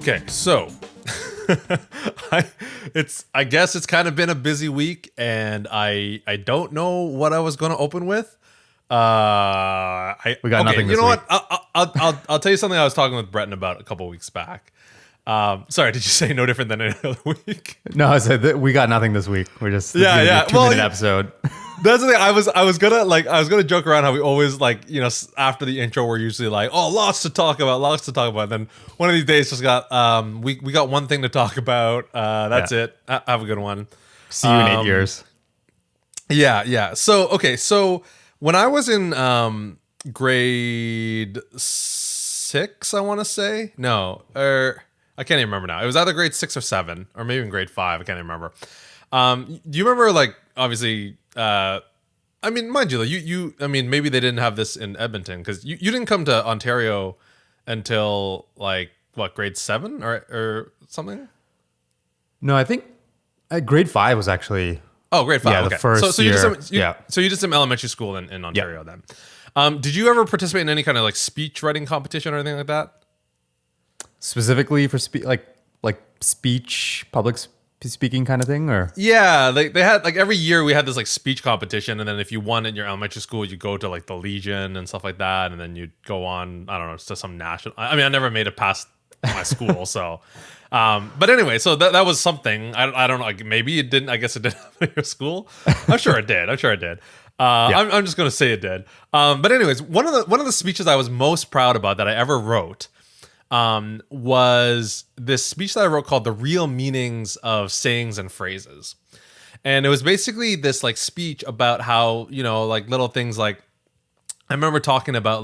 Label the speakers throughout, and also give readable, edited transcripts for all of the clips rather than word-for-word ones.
Speaker 1: Okay, so I guess it's kind of been a busy week, and I don't know what I was going to open with.
Speaker 2: We got nothing this
Speaker 1: You know
Speaker 2: week.
Speaker 1: what? I'll tell you something I was talking with Breton about a couple of weeks back. Sorry, did you say no different than any other week?
Speaker 2: No, I said that we got nothing this week. We're just this is gonna be a 2-minute episode.
Speaker 1: That's the thing. I was gonna joke around how we always after the intro we're usually like, oh, lots to talk about. And then one of these days just got we got one thing to talk about. That's it. Have a good one.
Speaker 2: See you in 8 years.
Speaker 1: Yeah. So when I was in grade 6, I want to say I can't even remember now. It was either grade 6 or 7, or maybe even grade 5. I can't even remember. Do you remember, obviously, I mean, mind you, I mean, maybe they didn't have this in Edmonton, because you didn't come to Ontario until, grade 7 or something?
Speaker 2: No, I think grade 5 was actually...
Speaker 1: Oh, grade 5.
Speaker 2: Yeah,
Speaker 1: okay.
Speaker 2: the first year.
Speaker 1: So you did some elementary school in Ontario then. Did you ever participate in any kind of speech writing competition or anything like that?
Speaker 2: Specifically for speech, public speaking kind of thing, or?
Speaker 1: Yeah, they had every year we had this speech competition, and then if you won in your elementary school, you go to the Legion and stuff like that, and then you'd go on, I don't know, to some national. I mean, I never made it past my school, so. But anyway, so that was something. I don't know. Maybe it didn't. I guess it didn't happen at your school. I'm sure it did. Yeah. I'm just gonna say it did. But anyways, one of the speeches I was most proud about that I ever wrote was this speech that I wrote called "The Real Meanings of Sayings and Phrases," and it was basically this speech about how little things I remember talking about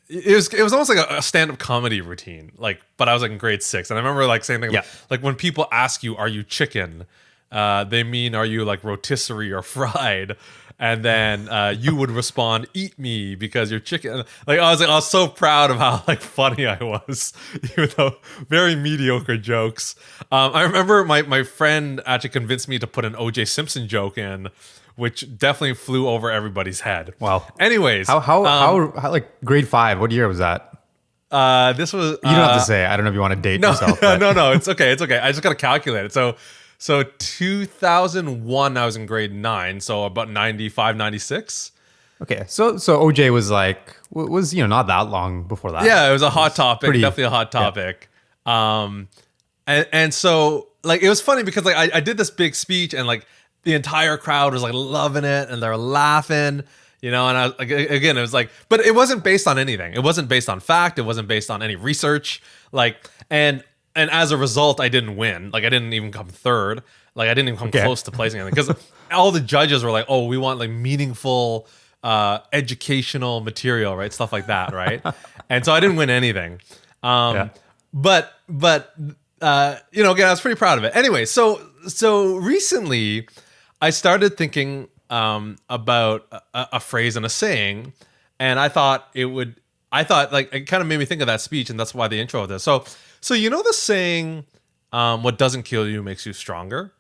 Speaker 1: it was almost like a stand-up comedy routine, but I was in grade 6, and I remember saying things when people ask you, "Are you chicken?" They mean, "Are you rotisserie or fried?" And then you would respond, "Eat me because you're chicken." I was so proud of how funny I was, even though very mediocre jokes. I remember my friend actually convinced me to put an O.J. Simpson joke in, which definitely flew over everybody's head.
Speaker 2: Wow.
Speaker 1: Anyways,
Speaker 2: how grade 5? What year was that?
Speaker 1: This was.
Speaker 2: You don't have to say. I don't know if you want to date yourself. But.
Speaker 1: No, it's okay. I just gotta calculate it. So 2001, I was in grade 9, so about 95, 96.
Speaker 2: Okay, so OJ was not that long before that.
Speaker 1: Yeah, it was a hot topic, definitely a hot topic. Yeah. And so it was funny because I did this big speech, and the entire crowd was loving it, and they're laughing, and I again, it was but it wasn't based on anything. It wasn't based on fact. It wasn't based on any research. And as a result, I didn't win. I didn't even come third. I didn't even come close to placing anything, because all the judges were "Oh, we want meaningful, educational material, right? Stuff like that, right?" And so I didn't win anything. But again, I was pretty proud of it. Anyway, so recently, I started thinking about a phrase and a saying, and I thought it kind of made me think of that speech, and that's why the intro of this. So the saying, "What doesn't kill you makes you stronger."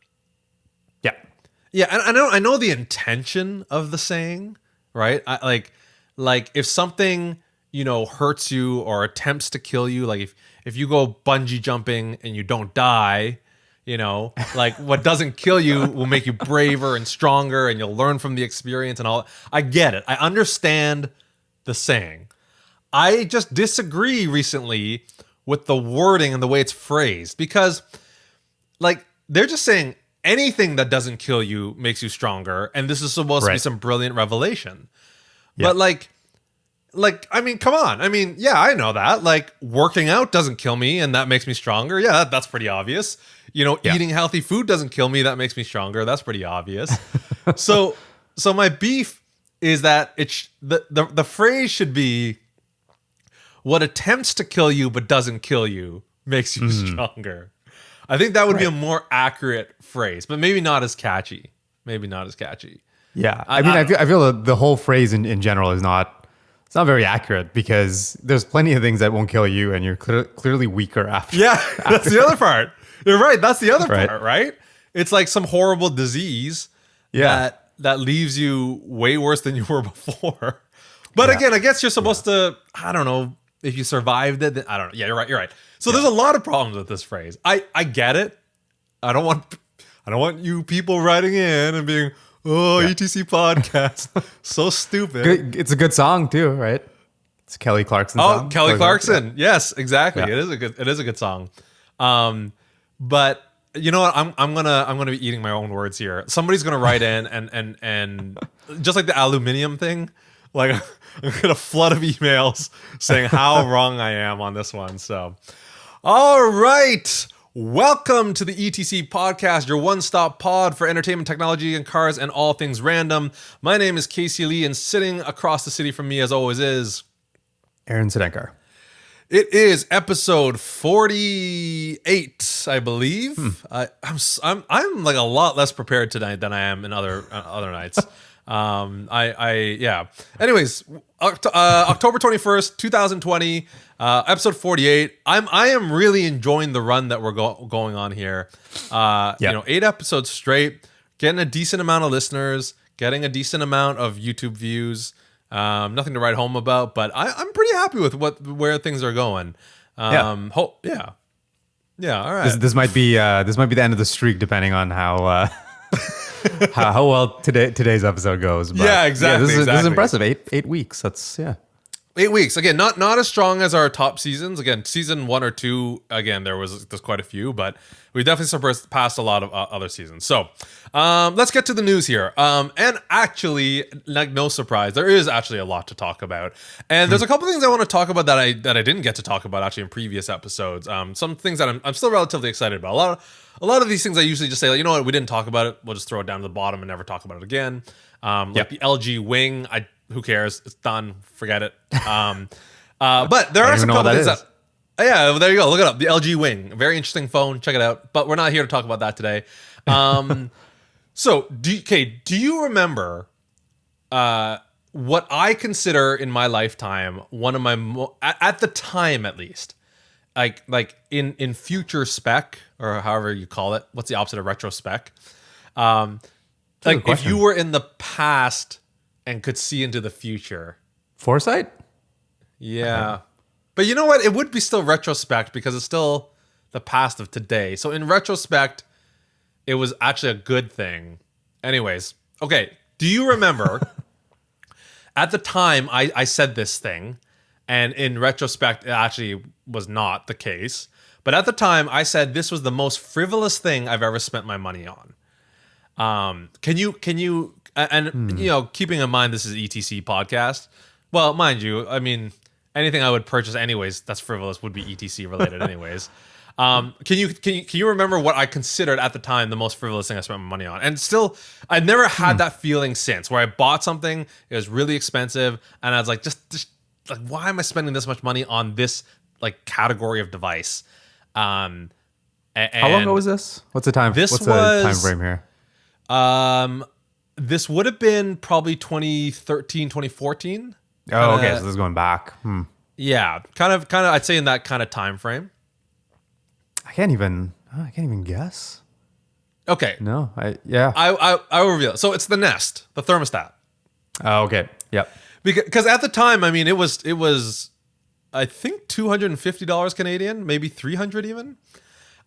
Speaker 1: Yeah, and I know the intention of the saying, right? If something hurts you or attempts to kill you, if you go bungee jumping and you don't die, what doesn't kill you will make you braver and stronger, and you'll learn from the experience and all. I get it. I understand the saying. I just disagree recently with the wording and the way it's phrased, because they're just saying anything that doesn't kill you makes you stronger, and this is supposed to be some brilliant revelation. Yeah. But I mean, come on. I mean, yeah, I know that. Working out doesn't kill me, and that makes me stronger. Yeah, that's pretty obvious. Eating healthy food doesn't kill me, that makes me stronger. That's pretty obvious. So my beef is that the phrase should be, "What attempts to kill you but doesn't kill you makes you stronger." I think that would be a more accurate phrase, but maybe not as catchy.
Speaker 2: Yeah, I feel that the whole phrase in general is not very accurate, because there's plenty of things that won't kill you, and you're clearly weaker after.
Speaker 1: Yeah, that's the other part. You're right. That's the other part, right? It's some horrible disease that leaves you way worse than you were before. But again, I guess you're supposed to, I don't know, If you survived it, then I don't know. Yeah, you're right. So there's a lot of problems with this phrase. I get it. I don't want you people writing in and being, ETC podcast, so stupid.
Speaker 2: It's a good song too, right? It's Kelly Clarkson song.
Speaker 1: Oh, Kelly Clarkson. Yes, exactly. Yeah. It is a good song. But you know what? I'm gonna be eating my own words here. Somebody's gonna write in and just like the aluminium thing, like I'm gonna flood of emails saying how wrong I am on this one. So, all right. Welcome to the ETC podcast, your one-stop pod for entertainment, technology, and cars, and all things random. My name is Casey Lee, and sitting across the city from me, as always, is
Speaker 2: Aaron Sedenkar.
Speaker 1: It is episode 48, I believe. I'm like a lot less prepared tonight than I am in other nights. Yeah. Anyways, October 21st, 2020, episode 48. I am really enjoying the run that we're going on here. 8 episodes straight, getting a decent amount of listeners, getting a decent amount of YouTube views. Nothing to write home about, but I'm pretty happy with where things are going. All right.
Speaker 2: This might be the end of the streak, depending on how how well today's episode goes. But
Speaker 1: yeah, exactly.
Speaker 2: This is impressive. 8 weeks. That's
Speaker 1: 8 weeks. Again, not as strong as our top seasons. Again, season 1 or 2. Again, there's quite a few, but we definitely surpassed a lot of other seasons. So, let's get to the news here. And actually, like no surprise, there is actually a lot to talk about. And there's a couple things I want to talk about that I didn't get to talk about actually in previous episodes. Some things that I'm still relatively excited about. A lot of these things I usually just say, like, you know what, we didn't talk about it. We'll just throw it down to the bottom and never talk about it again. Like the LG Wing, who cares? It's done. Forget it. But there are some couple things that. Yeah, there you go. Look it up. The LG Wing, a very interesting phone. Check it out. But we're not here to talk about that today. So, do you remember what I consider in my lifetime one of my at the time at least, like in future spec or however you call it? What's the opposite of retrospec? Like if you were in the past and could see into the future.
Speaker 2: Foresight?
Speaker 1: Yeah. Okay. But you know what? It would be still retrospect because it's still the past of today. So in retrospect, it was actually a good thing. Anyways, okay. Do you remember at the time I said this thing, and in retrospect, it actually was not the case. But at the time, I said this was the most frivolous thing I've ever spent my money on. Can you, keeping in mind this is ETC podcast. Well, mind you, I mean, anything I would purchase anyways that's frivolous would be ETC related anyways. Can you remember what I considered at the time the most frivolous thing I spent my money on? And still, I've never had that feeling since, where I bought something, it was really expensive, and I was like, just like, why am I spending this much money on this like category of device?
Speaker 2: How long ago was this? What's the time? What's the time frame here?
Speaker 1: This would have been probably 2013, 2014.
Speaker 2: Oh, okay. So this is going back.
Speaker 1: Yeah, kind of. I'd say in that kind of time frame.
Speaker 2: I can't even guess.
Speaker 1: Okay.
Speaker 2: No. I
Speaker 1: will reveal it. So it's the Nest, the thermostat.
Speaker 2: Oh, okay. Yep.
Speaker 1: Because at the time, I mean, it was, I think $250 Canadian, maybe $300 even.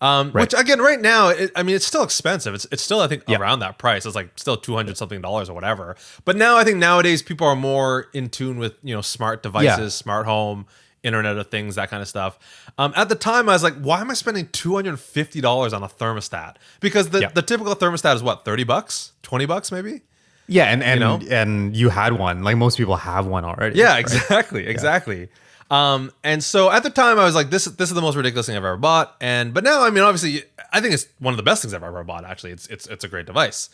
Speaker 1: Right. Which again, right now, it's still expensive. It's still, I think, around that price. It's like still $200 something or whatever. But now I think nowadays people are more in tune with, smart devices, smart home, Internet of Things, that kind of stuff. At the time, I was like, why am I spending $250 on a thermostat? Because the typical thermostat is what, $30, $20 maybe?
Speaker 2: Yeah, and you had one. Like most people have one already.
Speaker 1: Yeah, exactly, right? Exactly. And so at the time I was like, this is the most ridiculous thing I've ever bought. But now, I mean, obviously, I think it's one of the best things I've ever bought. Actually, it's a great device.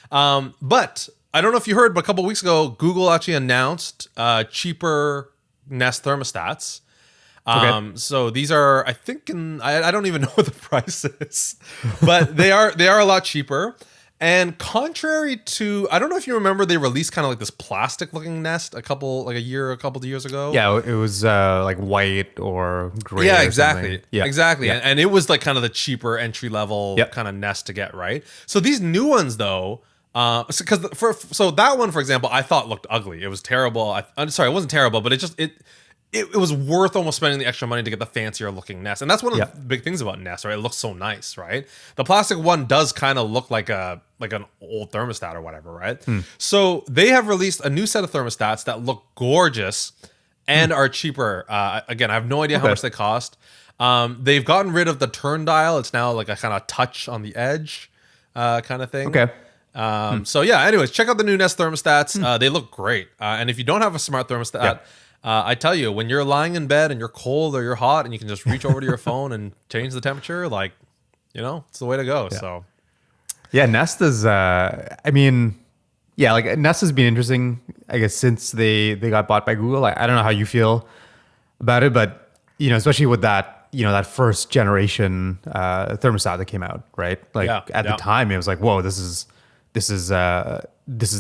Speaker 1: But I don't know if you heard, but a couple of weeks ago, Google actually announced cheaper Nest thermostats. Okay. So these are, I think, I don't even know what the price is, but they are a lot cheaper. And contrary to, I don't know if you remember, they released kind of like this plastic looking Nest a couple of years ago.
Speaker 2: Yeah, it was like white or gray.
Speaker 1: Yeah, exactly.
Speaker 2: Something. Yeah,
Speaker 1: exactly. Yeah. And it was like kind of the cheaper entry level kind of Nest to get, right? So these new ones though, so that one, for example, I thought looked ugly. It was terrible. I'm sorry, it wasn't terrible, but it it was worth almost spending the extra money to get the fancier looking Nest. And that's one of the big things about Nest, right? It looks so nice, right? The plastic one does kind of look like an old thermostat or whatever, right? So they have released a new set of thermostats that look gorgeous and are cheaper. Again, I have no idea how much they cost. They've gotten rid of the turn dial. It's now like a kind of touch on the edge kind of thing.
Speaker 2: Okay.
Speaker 1: So yeah, anyways, check out the new Nest thermostats. They look great. And if you don't have a smart thermostat, I tell you, when you're lying in bed and you're cold or you're hot and you can just reach over to your phone and change the temperature, like, it's the way to go. So
Speaker 2: yeah, Nest is, like Nest has been interesting, I guess, since they got bought by Google. I don't know how you feel about it, but, especially with that, that first generation thermostat that came out, right? Like at the time it was like, whoa, this is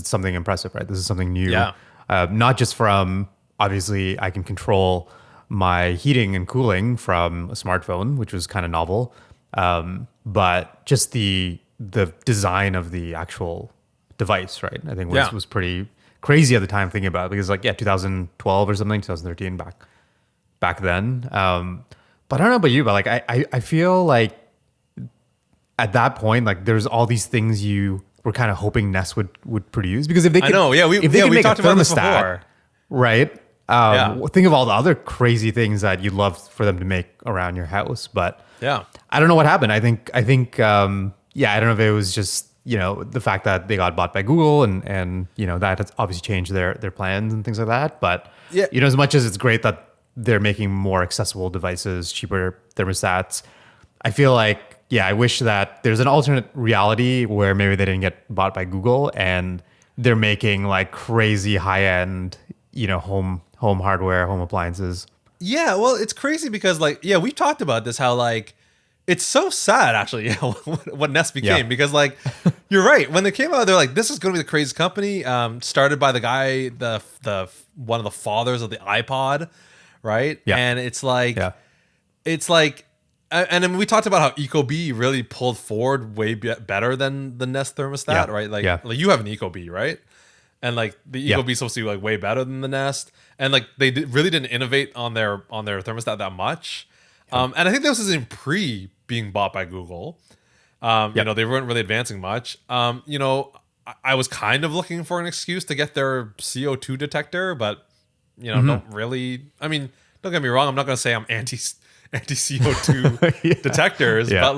Speaker 2: something impressive, right? This is something new.
Speaker 1: Yeah.
Speaker 2: Not just from, obviously, I can control my heating and cooling from a smartphone, which was kind of novel, but just the design of the actual device, right? I think was pretty crazy at the time thinking about it, because 2012 or something, 2013 back then. But I don't know about you, but I feel like at that point, there's all these things you were kind of hoping Nest would produce, because if they could, if they could make a thermostat, right? Think of all the other crazy things that you'd love for them to make around your house, but I don't know what happened. I think I don't know if it was just the fact that they got bought by Google and that has obviously changed their plans and things like that. But as much as it's great that they're making more accessible devices, cheaper thermostats, I feel like I wish that there's an alternate reality where maybe they didn't get bought by Google and they're making crazy high end home hardware, home appliances.
Speaker 1: Yeah, well, it's crazy because we've talked about this, how it's so sad actually what Nest became, because you're right, when they came out they're like, this is going to be the craziest company, started by the guy, the one of the fathers of the iPod, right? And it's and then we talked about how Ecobee really pulled forward way better than the Nest thermostat, right? You have an Ecobee, right? And the Ecobee is supposed to be way better than the Nest, and they really didn't innovate on their thermostat that much. And I think this is in pre being bought by Google. They weren't really advancing much. I was kind of looking for an excuse to get their CO2 detector, but don't really. I mean, don't get me wrong, I'm not going to say I'm anti CO2 detectors, but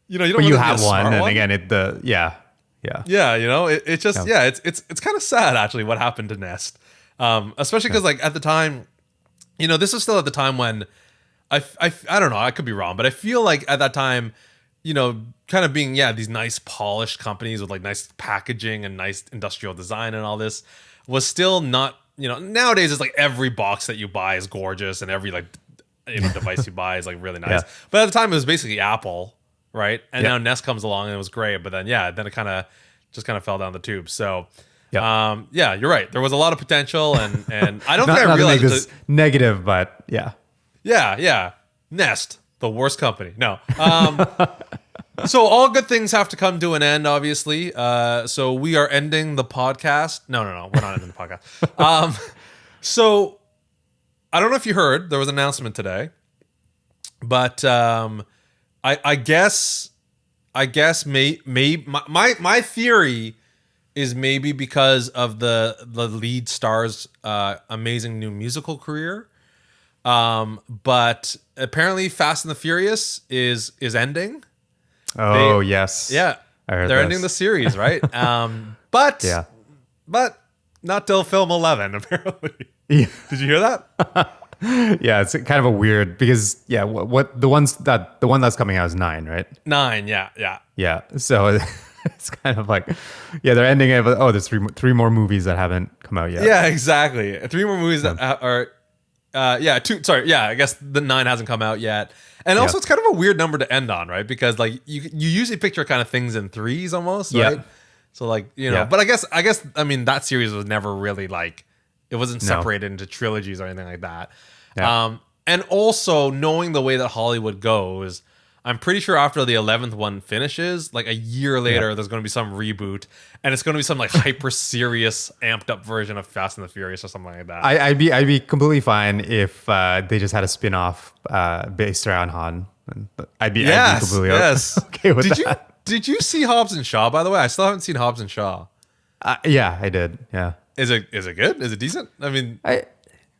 Speaker 1: you don't.
Speaker 2: But
Speaker 1: really
Speaker 2: you have one, and
Speaker 1: one.
Speaker 2: again, it's
Speaker 1: just it's kind of sad actually what happened to Nest, especially because at the time, this was still at the time when I don't know, I could be wrong, but I feel like at that time, kind of being these nice polished companies with nice packaging and nice industrial design and all this was still not, nowadays it's every box that you buy is gorgeous and every device you buy is really nice. But at the time it was basically Apple, right? And now Nest comes along and it was great, but then it kind of fell down the tube. So you're right. There was a lot of potential, and I don't think I realized
Speaker 2: this negative, but
Speaker 1: Nest, the worst company. No. So all good things have to come to an end, obviously. So we are ending the podcast. No, we're not ending the podcast. So I don't know if you heard, there was an announcement today, but I guess my theory is maybe because of the lead star's amazing new musical career. But apparently Fast and the Furious is ending.
Speaker 2: Oh, yes.
Speaker 1: Yeah. They're ending the series, right? But not till film 11, apparently.
Speaker 2: Yeah.
Speaker 1: Did you hear that?
Speaker 2: Yeah, it's kind of a weird, because what the one that's coming out is 9, right?
Speaker 1: 9, yeah.
Speaker 2: Yeah. So it's kind of they're ending it, but there's three more movies that haven't come out yet.
Speaker 1: Yeah, exactly. 3 more movies that are 2. Sorry, I guess the 9 hasn't come out yet. And also it's kind of a weird number to end on, right? Because you usually picture kind of things in 3s almost, right? So but I guess I mean that series was never really it wasn't separated into trilogies or anything like that. Yeah. And also knowing the way that Hollywood goes, I'm pretty sure after the 11th one finishes, like a year later, there's going to be some reboot, and it's going to be some like hyper serious, amped up version of Fast and the Furious or something like that.
Speaker 2: I'd be completely fine if they just had a spin-off based around Han. And I'd be completely okay with that.
Speaker 1: Did you see Hobbs and Shaw, by the way? I still haven't seen Hobbs and Shaw.
Speaker 2: Yeah, I did. Yeah.
Speaker 1: Is it good? Is it decent? I mean,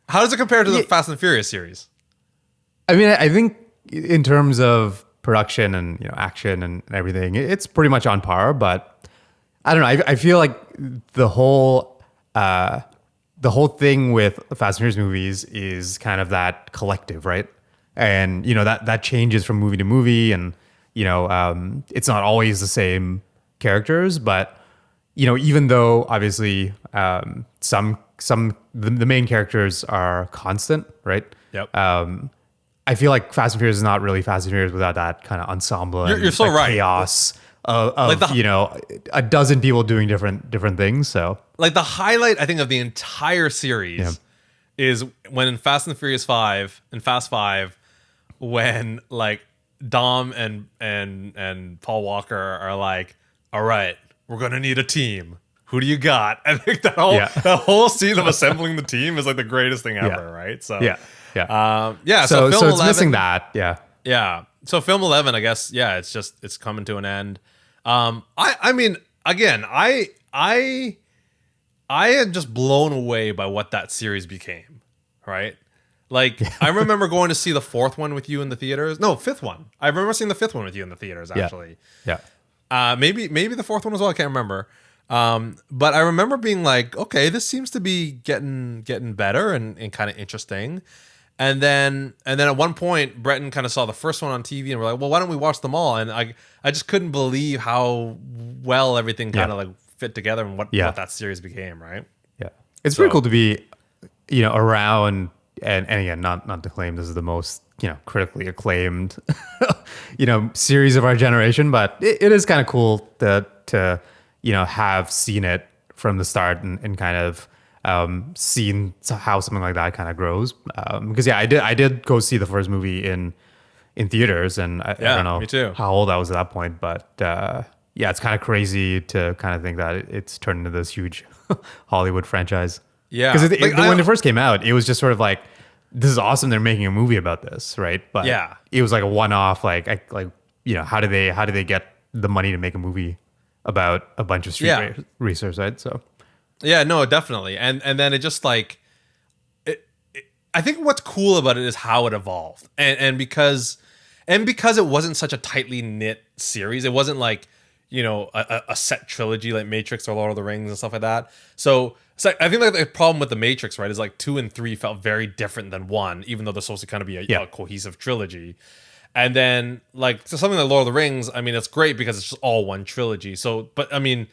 Speaker 1: how does it compare to the Fast and the Furious series?
Speaker 2: I mean, I think in terms of production and action and everything, it's pretty much on par. But I don't know. I feel like the whole thing with Fast and Furious movies is kind of that collective, right? And that changes from movie to movie, and it's not always the same characters, but even though obviously the main characters are constant, right?
Speaker 1: Yep.
Speaker 2: I feel like Fast and Furious is not really Fast and Furious without that kind of ensemble.
Speaker 1: You're so right.
Speaker 2: Chaos of a dozen people doing different things. So
Speaker 1: like the highlight, I think, of the entire series is when in Fast and Furious 5 and Fast 5, when like Dom and Paul Walker are like, all right, we're gonna need a team. Who do you got? I think that whole scene of assembling the team is like the greatest thing ever, right? So
Speaker 2: yeah.
Speaker 1: So film 11,
Speaker 2: it's missing that.
Speaker 1: Yeah. So film 11, I guess. Yeah, it's coming to an end. I mean, again, I am just blown away by what that series became. Right. Like I remember going to see the fourth one with you in the theaters. No, fifth one. I remember seeing the fifth one with you in the theaters. Actually.
Speaker 2: Yeah.
Speaker 1: Maybe the fourth one as well. I can't remember. But I remember being like, okay, this seems to be getting better and kind of interesting. And then at one point, Breton kind of saw the first one on TV and we're like, well, why don't we watch them all? And I just couldn't believe how well everything kind of like fit together and what that series became, right?
Speaker 2: Yeah. It's pretty cool to be, around and again, not to claim this is the most, critically acclaimed, series of our generation, but it is kind of cool to have seen it from the start and kind of seen how something like that kind of grows. Because I did go see the first movie in theaters, and I don't know
Speaker 1: me too.
Speaker 2: how old I was at that point, but it's kind of crazy to kind of think that it's turned into this huge Hollywood franchise.
Speaker 1: Yeah,
Speaker 2: because when it first came out, it was just sort of like, this is awesome, they're making a movie about this, right? But it was like a one-off, how do they get the money to make a movie about a bunch of street racers, right? So
Speaker 1: yeah, no, definitely. And then it just like I think what's cool about it is how it evolved. And because it wasn't such a tightly knit series, it wasn't like, a set trilogy like Matrix or Lord of the Rings and stuff like that. So I think like the problem with the Matrix, right, is like 2 and 3 felt very different than 1, even though they're supposed to kind of be a cohesive trilogy. And then like something like Lord of the Rings, I mean, it's great because it's just all one trilogy. So, but I mean,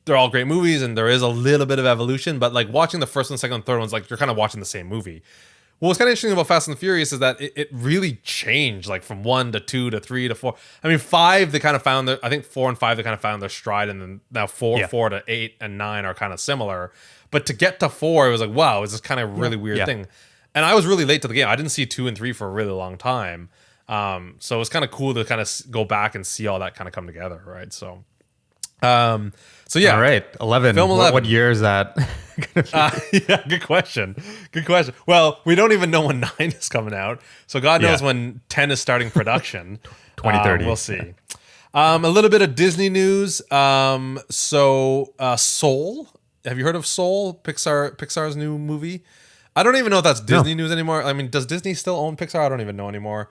Speaker 1: they're all great movies and there is a little bit of evolution, but like watching the first one, second, and third ones, like you're kind of watching the same movie. What's kind of interesting about Fast and the Furious is that it really changed, like from 1 to 2 to 3 to 4. I mean, 5, they kind of found I think 4 and 5, they kind of found their stride, and then now 4 to 8 and 9 are kind of similar. But to get to 4, it was like, wow, it's this kind of really weird thing. And I was really late to the game. I didn't see 2 and 3 for a really long time. So it was kind of cool to kind of go back and see all that kind of come together, right? So yeah.
Speaker 2: All right, 11.
Speaker 1: Film 11.
Speaker 2: What year is that?
Speaker 1: Yeah, good question. Well, we don't even know when 9 is coming out, so God knows when 10 is starting production.
Speaker 2: 2030.
Speaker 1: We'll see. A little bit of Disney news. Soul. Have you heard of Soul? Pixar's new movie. I don't even know if that's Disney news anymore. I mean, does Disney still own Pixar? I don't even know anymore.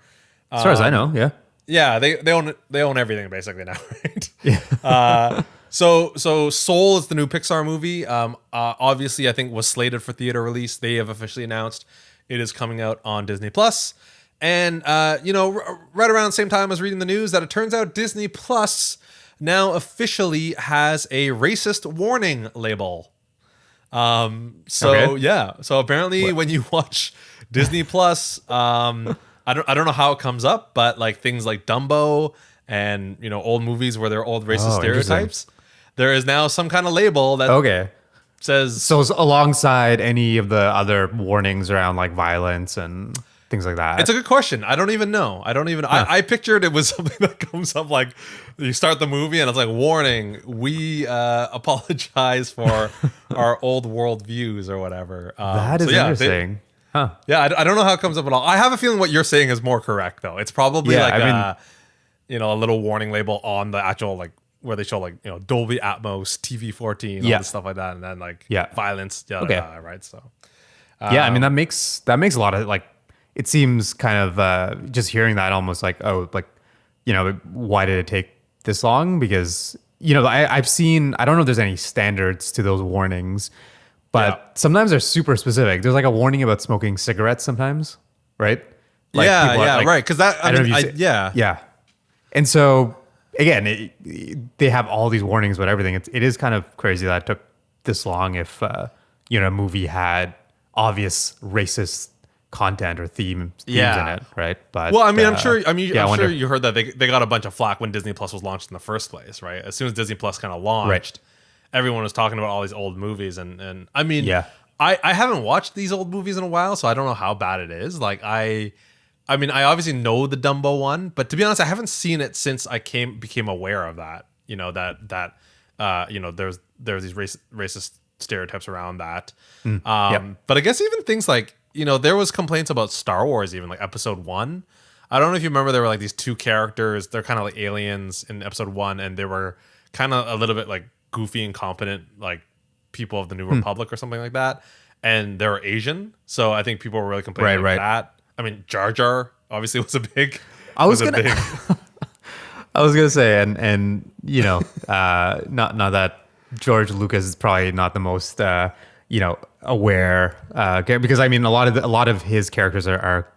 Speaker 2: As far as I know, yeah.
Speaker 1: Yeah, they own everything basically now, right?
Speaker 2: Yeah.
Speaker 1: So Soul is the new Pixar movie. Obviously, I think was slated for theater release. They have officially announced it is coming out on Disney Plus. And right around the same time I was reading the news that it turns out Disney Plus now officially has a racist warning label. So apparently when you watch Disney Plus, I don't know how it comes up, but like things like Dumbo and old movies where there are old racist stereotypes, there is now some kind of label that says,
Speaker 2: so alongside any of the other warnings around like violence and things like that.
Speaker 1: It's a good question. I don't even know. I pictured it was something that comes up like you start the movie and it's like, warning, we apologize for our old world views or whatever.
Speaker 2: That is interesting.
Speaker 1: Yeah, I don't know how it comes up at all. I have a feeling what you're saying is more correct though. It's probably a little warning label on the actual like where they show like, you know, Dolby Atmos, TV 14, all this stuff like that, and then like violence, right? So
Speaker 2: I mean that makes a lot of like, it seems kind of just hearing that almost like, oh, like, you know, why did it take this long? Because, you know, I've seen, I don't know if there's any standards to those warnings, but sometimes they're super specific. There's like a warning about smoking cigarettes sometimes, right? Like
Speaker 1: right. Because that,
Speaker 2: yeah. And so again, they have all these warnings about everything. It is kind of crazy that it took this long. If you know, a movie had obvious racist content or themes in it, right? But
Speaker 1: well, I mean, I'm sure you heard that they got a bunch of flack when Disney Plus was launched in the first place, right? As soon as Disney Plus kind of launched, everyone was talking about all these old movies, and I mean, I haven't watched these old movies in a while, so I don't know how bad it is. Like I mean, I obviously know the Dumbo one, but to be honest, I haven't seen it since I became aware of that. You know, that you know, there's these racist stereotypes around that. But I guess even things like, you know, there was complaints about Star Wars, even like Episode 1. I don't know if you remember, there were like these two characters. They're kind of like aliens in Episode 1, and they were kind of a little bit like goofy, incompetent, like people of the New Republic or something like that. And they were Asian, so I think people were really complaining about that. I mean, Jar Jar obviously was a big. I was gonna
Speaker 2: say, and you know, not that George Lucas is probably not the most you know, aware because I mean a lot of his characters are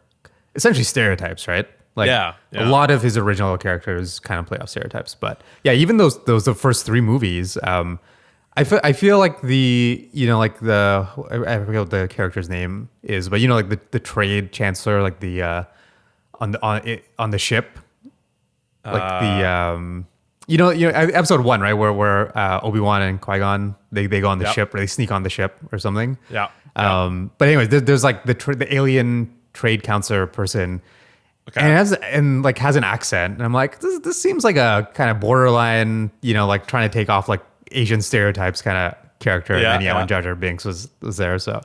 Speaker 2: essentially stereotypes, right? Like a lot of his original characters kind of play off stereotypes. But yeah, even the first three movies, I feel like the, you know, like I forget what the character's name is, but you know, like the trade chancellor, like the on the ship, like the you know Episode 1, right, where Obi-Wan and Qui-Gon they go on the ship, or they sneak on the ship or something. But anyways, there's like the alien trade counselor person. And has an accent, and I'm like, this seems like a kind of borderline, you know, like trying to take off like Asian stereotypes kind of character. And then when Jar Jar Binks was there, so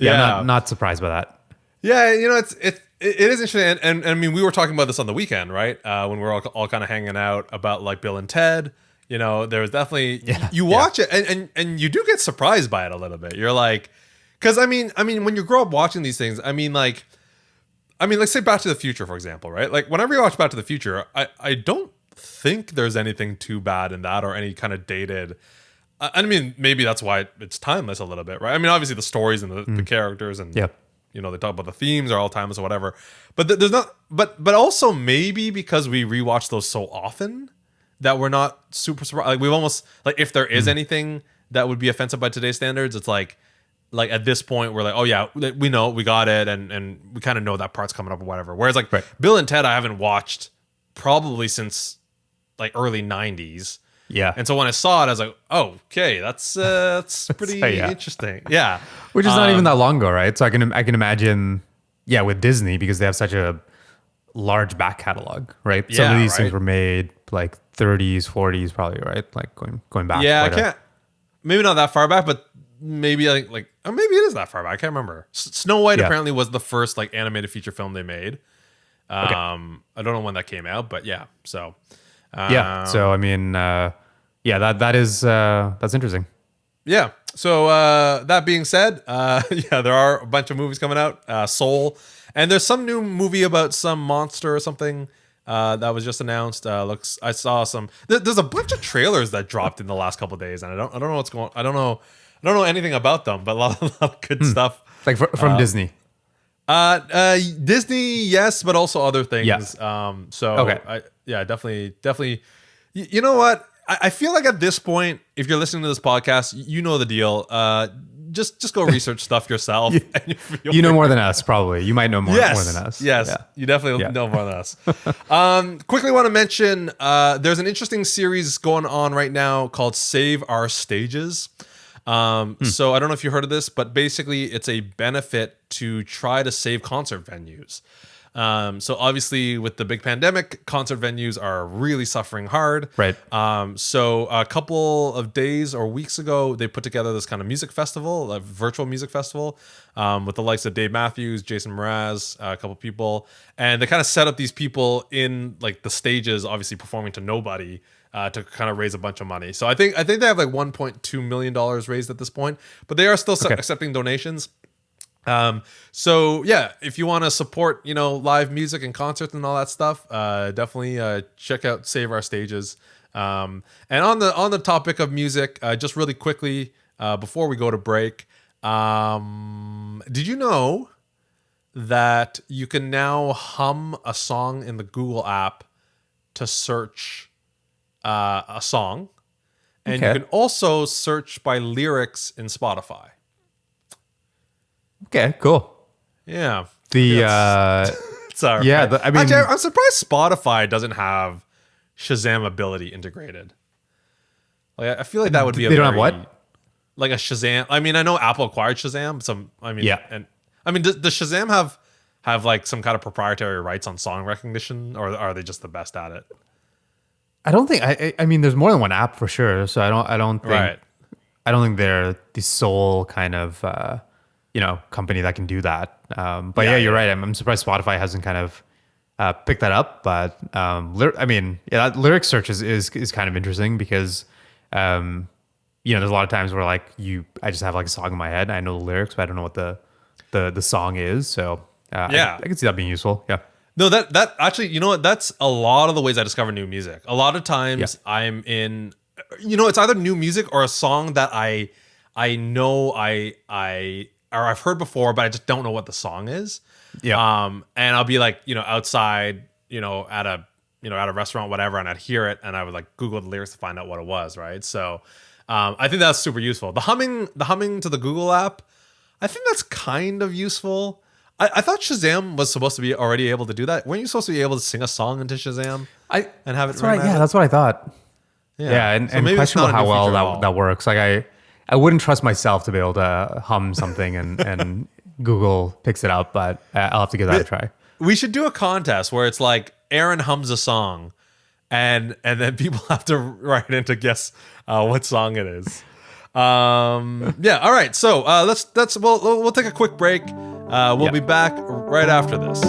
Speaker 2: I'm not surprised by that.
Speaker 1: Yeah, you know, it is interesting, and I mean, we were talking about this on the weekend, right? When we were all kind of hanging out about like Bill and Ted. You know, there was definitely you watch it, and you do get surprised by it a little bit. You're like, because I mean, when you grow up watching these things, I mean, let's say Back to the Future, for example, right? Like, whenever you watch Back to the Future, I don't think there's anything too bad in that or any kind of dated. I mean, maybe that's why it's timeless a little bit, right? I mean, obviously the stories and the characters and, you know, they talk about the themes are all timeless or whatever. But there's not, but also maybe because we rewatch those so often that we're not super surprised. Like, we've almost, like, if there is anything that would be offensive by today's standards, it's like at this point we're like, oh yeah, we know, we got it, and we kind of know that part's coming up or whatever. Whereas like Bill and Ted I haven't watched probably since like early 90s. And so when I saw it, I was like, oh, okay, that's pretty interesting.
Speaker 2: Which is not even that long ago, right? So I can imagine, with Disney, because they have such a large back catalog, right? Some of these things were made like 30s, 40s, probably, right? Like going back.
Speaker 1: Yeah, I can't. Maybe not that far back, but maybe or maybe it is that far back. I can't remember. Snow White apparently was the first like animated feature film they made. I don't know when that came out, but so.
Speaker 2: So I mean, that's interesting.
Speaker 1: Yeah. So that being said, there are a bunch of movies coming out. Soul, and there's some new movie about some monster or something that was just announced. I saw some. There's a bunch of trailers that dropped in the last couple of days, and I don't know what's going. I don't know anything about them, but a lot of good stuff.
Speaker 2: Like from Disney.
Speaker 1: Disney, yes, but also other things. Definitely. You know what? I feel like at this point, if you're listening to this podcast, you know the deal. Just go research stuff yourself.
Speaker 2: You know more than us, probably. You might know more than us.
Speaker 1: Yes, you definitely know more than us. Quickly want to mention, there's an interesting series going on right now called Save Our Stages. So I don't know if you heard of this, but basically it's a benefit to try to save concert venues. So obviously with the big pandemic, concert venues are really suffering hard.
Speaker 2: Right.
Speaker 1: So a couple of days or weeks ago, they put together this kind of music festival, a virtual music festival, with the likes of Dave Matthews, Jason Mraz, a couple people, and they kind of set up these people in like the stages, obviously performing to nobody, to kind of raise a bunch of money. So I think they have like $1.2 million raised at this point, but they are still accepting donations. So yeah, if you want to support, live music and concerts and all that stuff, definitely check out Save Our Stages. And on the topic of music, just really quickly, before we go to break, did you know that you can now hum a song in the Google app to search a song, and you can also search by lyrics in Spotify.
Speaker 2: Okay, cool.
Speaker 1: Yeah.
Speaker 2: Sorry. Yeah,
Speaker 1: actually, I'm surprised Spotify doesn't have Shazam ability integrated. Like, I feel like that would be
Speaker 2: they don't have what?
Speaker 1: Like a Shazam. I mean, I know Apple acquired Shazam. Does Shazam have like some kind of proprietary rights on song recognition, or are they just the best at it?
Speaker 2: I don't think. I mean, there's more than one app for sure. So I don't think.
Speaker 1: Right.
Speaker 2: I don't think they're the sole kind of company that can do that. But yeah, you're right. I'm surprised Spotify hasn't kind of picked that up. But that lyric search is kind of interesting because there's a lot of times where like I just have like a song in my head. I know the lyrics, but I don't know what the song is. So I can see that being useful. Yeah.
Speaker 1: No, that actually, you know what? That's a lot of the ways I discover new music. A lot of times I'm in, it's either new music or a song that I know or I've heard before, but I just don't know what the song is. Yeah. And I'll be like, outside, at a restaurant, whatever, and I'd hear it, and I would like Google the lyrics to find out what it was, right? So, I think that's super useful. The humming to the Google app, I think that's kind of useful. I thought Shazam was supposed to be already able to do that. Weren't you supposed to be able to sing a song into Shazam and have it?
Speaker 2: That's what I thought. Yeah, and questionable how well that works. Like I wouldn't trust myself to be able to hum something and Google picks it up, but I'll have to give that a try.
Speaker 1: We should do a contest where it's like Aaron hums a song, and then people have to write in to guess what song it is. All right. So we'll take a quick break. We'll be back right after this.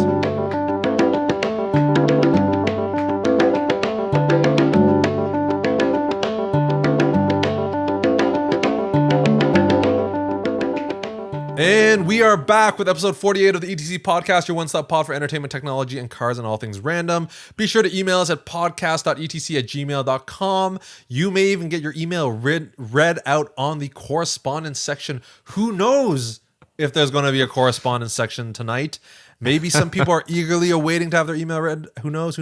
Speaker 1: And we are back with episode 48 of the ETC podcast, your one-stop pod for entertainment, technology, and cars and all things random. Be sure to email us at podcast.etc@gmail.com. You may even get your email read out on the correspondence section. Who knows if there's going to be a correspondence section tonight? Maybe some people are eagerly awaiting to have their email read. Who knows?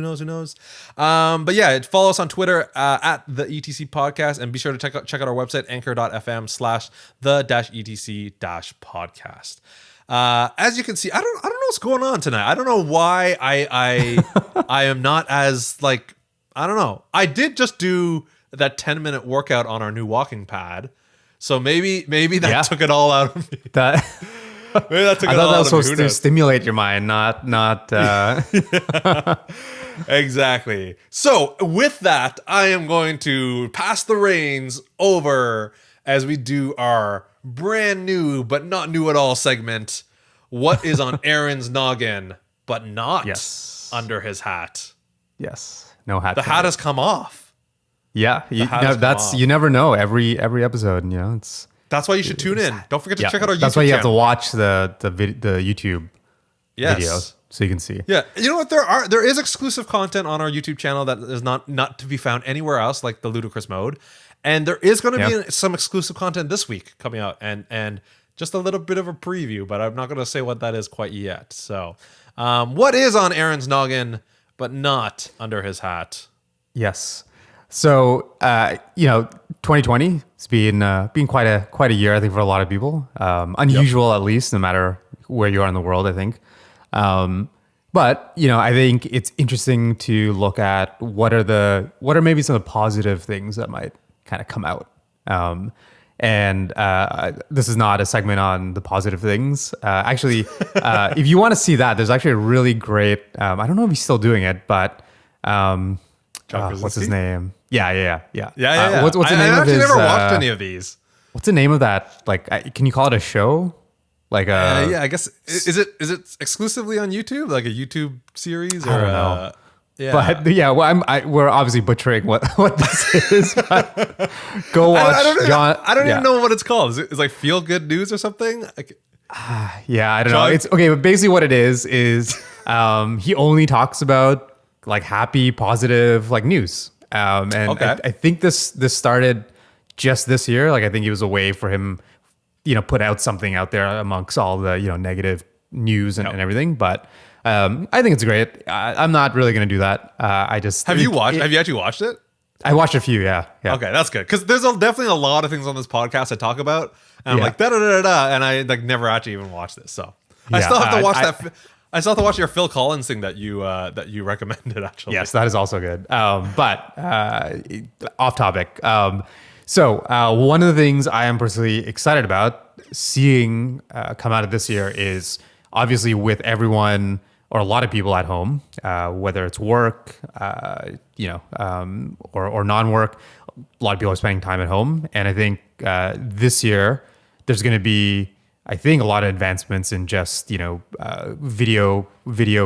Speaker 1: But yeah, follow us on Twitter at the ETC podcast, and be sure to check out our website, anchor.fm/the-etc-podcast. As you can see, I don't know what's going on tonight. I don't know why I am not as like, I don't know. I did just do that 10-minute workout on our new walking pad. So maybe that took it all out of me. Maybe that took it all out of me. I thought that was
Speaker 2: supposed to stimulate your mind, not
Speaker 1: Exactly. So with that, I am going to pass the reins over as we do our brand new but not new at all segment. What is on Aaron's noggin but not under his hat?
Speaker 2: Yes. No hat.
Speaker 1: The hat has come off.
Speaker 2: Yeah. You never know. Every episode, it's.
Speaker 1: That's why you should tune in. Don't forget to check out our YouTube channel.
Speaker 2: That's why you have to watch the YouTube video so you can see.
Speaker 1: Yeah. You know what? There is exclusive content on our YouTube channel that is not to be found anywhere else, like the ludicrous mode. And there is going to be some exclusive content this week coming out, and just a little bit of a preview, but I'm not going to say what that is quite yet. So, what is on Aaron's noggin but not under his hat?
Speaker 2: Yes. So, 2020 has been quite a year, I think, for a lot of people. Unusual, at least, no matter where you are in the world, I think. But I think it's interesting to look at what are maybe some of the positive things that might kind of come out. And this is not a segment on the positive things. Actually, if you want to see that, there's actually a really great. I don't know if he's still doing it, but what's his name? Yeah. What's the name of his?
Speaker 1: I've actually never watched any of these.
Speaker 2: What's the name of that? Like, can you call it a show? Like
Speaker 1: I guess is it exclusively on YouTube, like a YouTube series, or
Speaker 2: I don't know.
Speaker 1: Yeah,
Speaker 2: but yeah, well, we're obviously butchering what this is. But go watch.
Speaker 1: I don't even know what it's called. Is it like Feel Good News or something?
Speaker 2: Yeah, I don't know. It's okay, but basically what it is he only talks about like happy, positive like news. And I think this started just this year. Like I think it was a way for him, put out something out there amongst all the negative news and everything. But I think it's great. I'm not really going to do that.
Speaker 1: Have you actually watched it?
Speaker 2: I watched a few. Yeah.
Speaker 1: Okay, that's good because there's definitely a lot of things on this podcast I talk about, and I'm like da da da da, and I like never actually even watched this. So I still have to watch that. I still have to watch your Phil Collins thing that you recommended. Actually,
Speaker 2: yes, that is also good. But off topic. So one of the things I am personally excited about seeing come out of this year is obviously with everyone or a lot of people at home, whether it's work, or non-work, a lot of people are spending time at home. And I think this year there's going to be, I think, a lot of advancements in just, video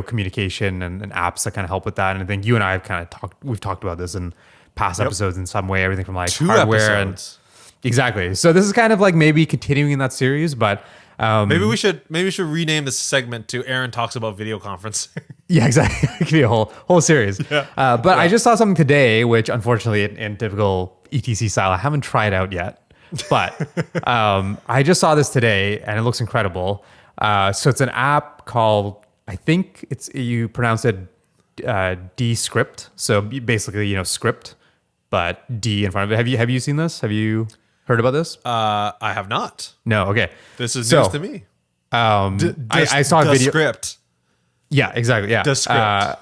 Speaker 2: communication and apps that kind of help with that. And I think you and I have we've talked about this in past episodes in some way, everything from like
Speaker 1: 2
Speaker 2: hardware
Speaker 1: episodes.
Speaker 2: Exactly. So this is kind of like maybe continuing in that series, but
Speaker 1: maybe we should rename this segment to Aaron Talks About Video Conferencing.
Speaker 2: Yeah, exactly. It could be a whole series. Yeah. But I just saw something today, which unfortunately in typical ETC style, I haven't tried out yet. But I just saw this today and it looks incredible. So it's an app called, I think you pronounce it Descript. So basically, script, but D in front of it. Have you seen this? Have you heard about this?
Speaker 1: I have not.
Speaker 2: No. Okay.
Speaker 1: This is news to me.
Speaker 2: I saw a video.
Speaker 1: Descript.
Speaker 2: Yeah, exactly. Yeah.
Speaker 1: Descript.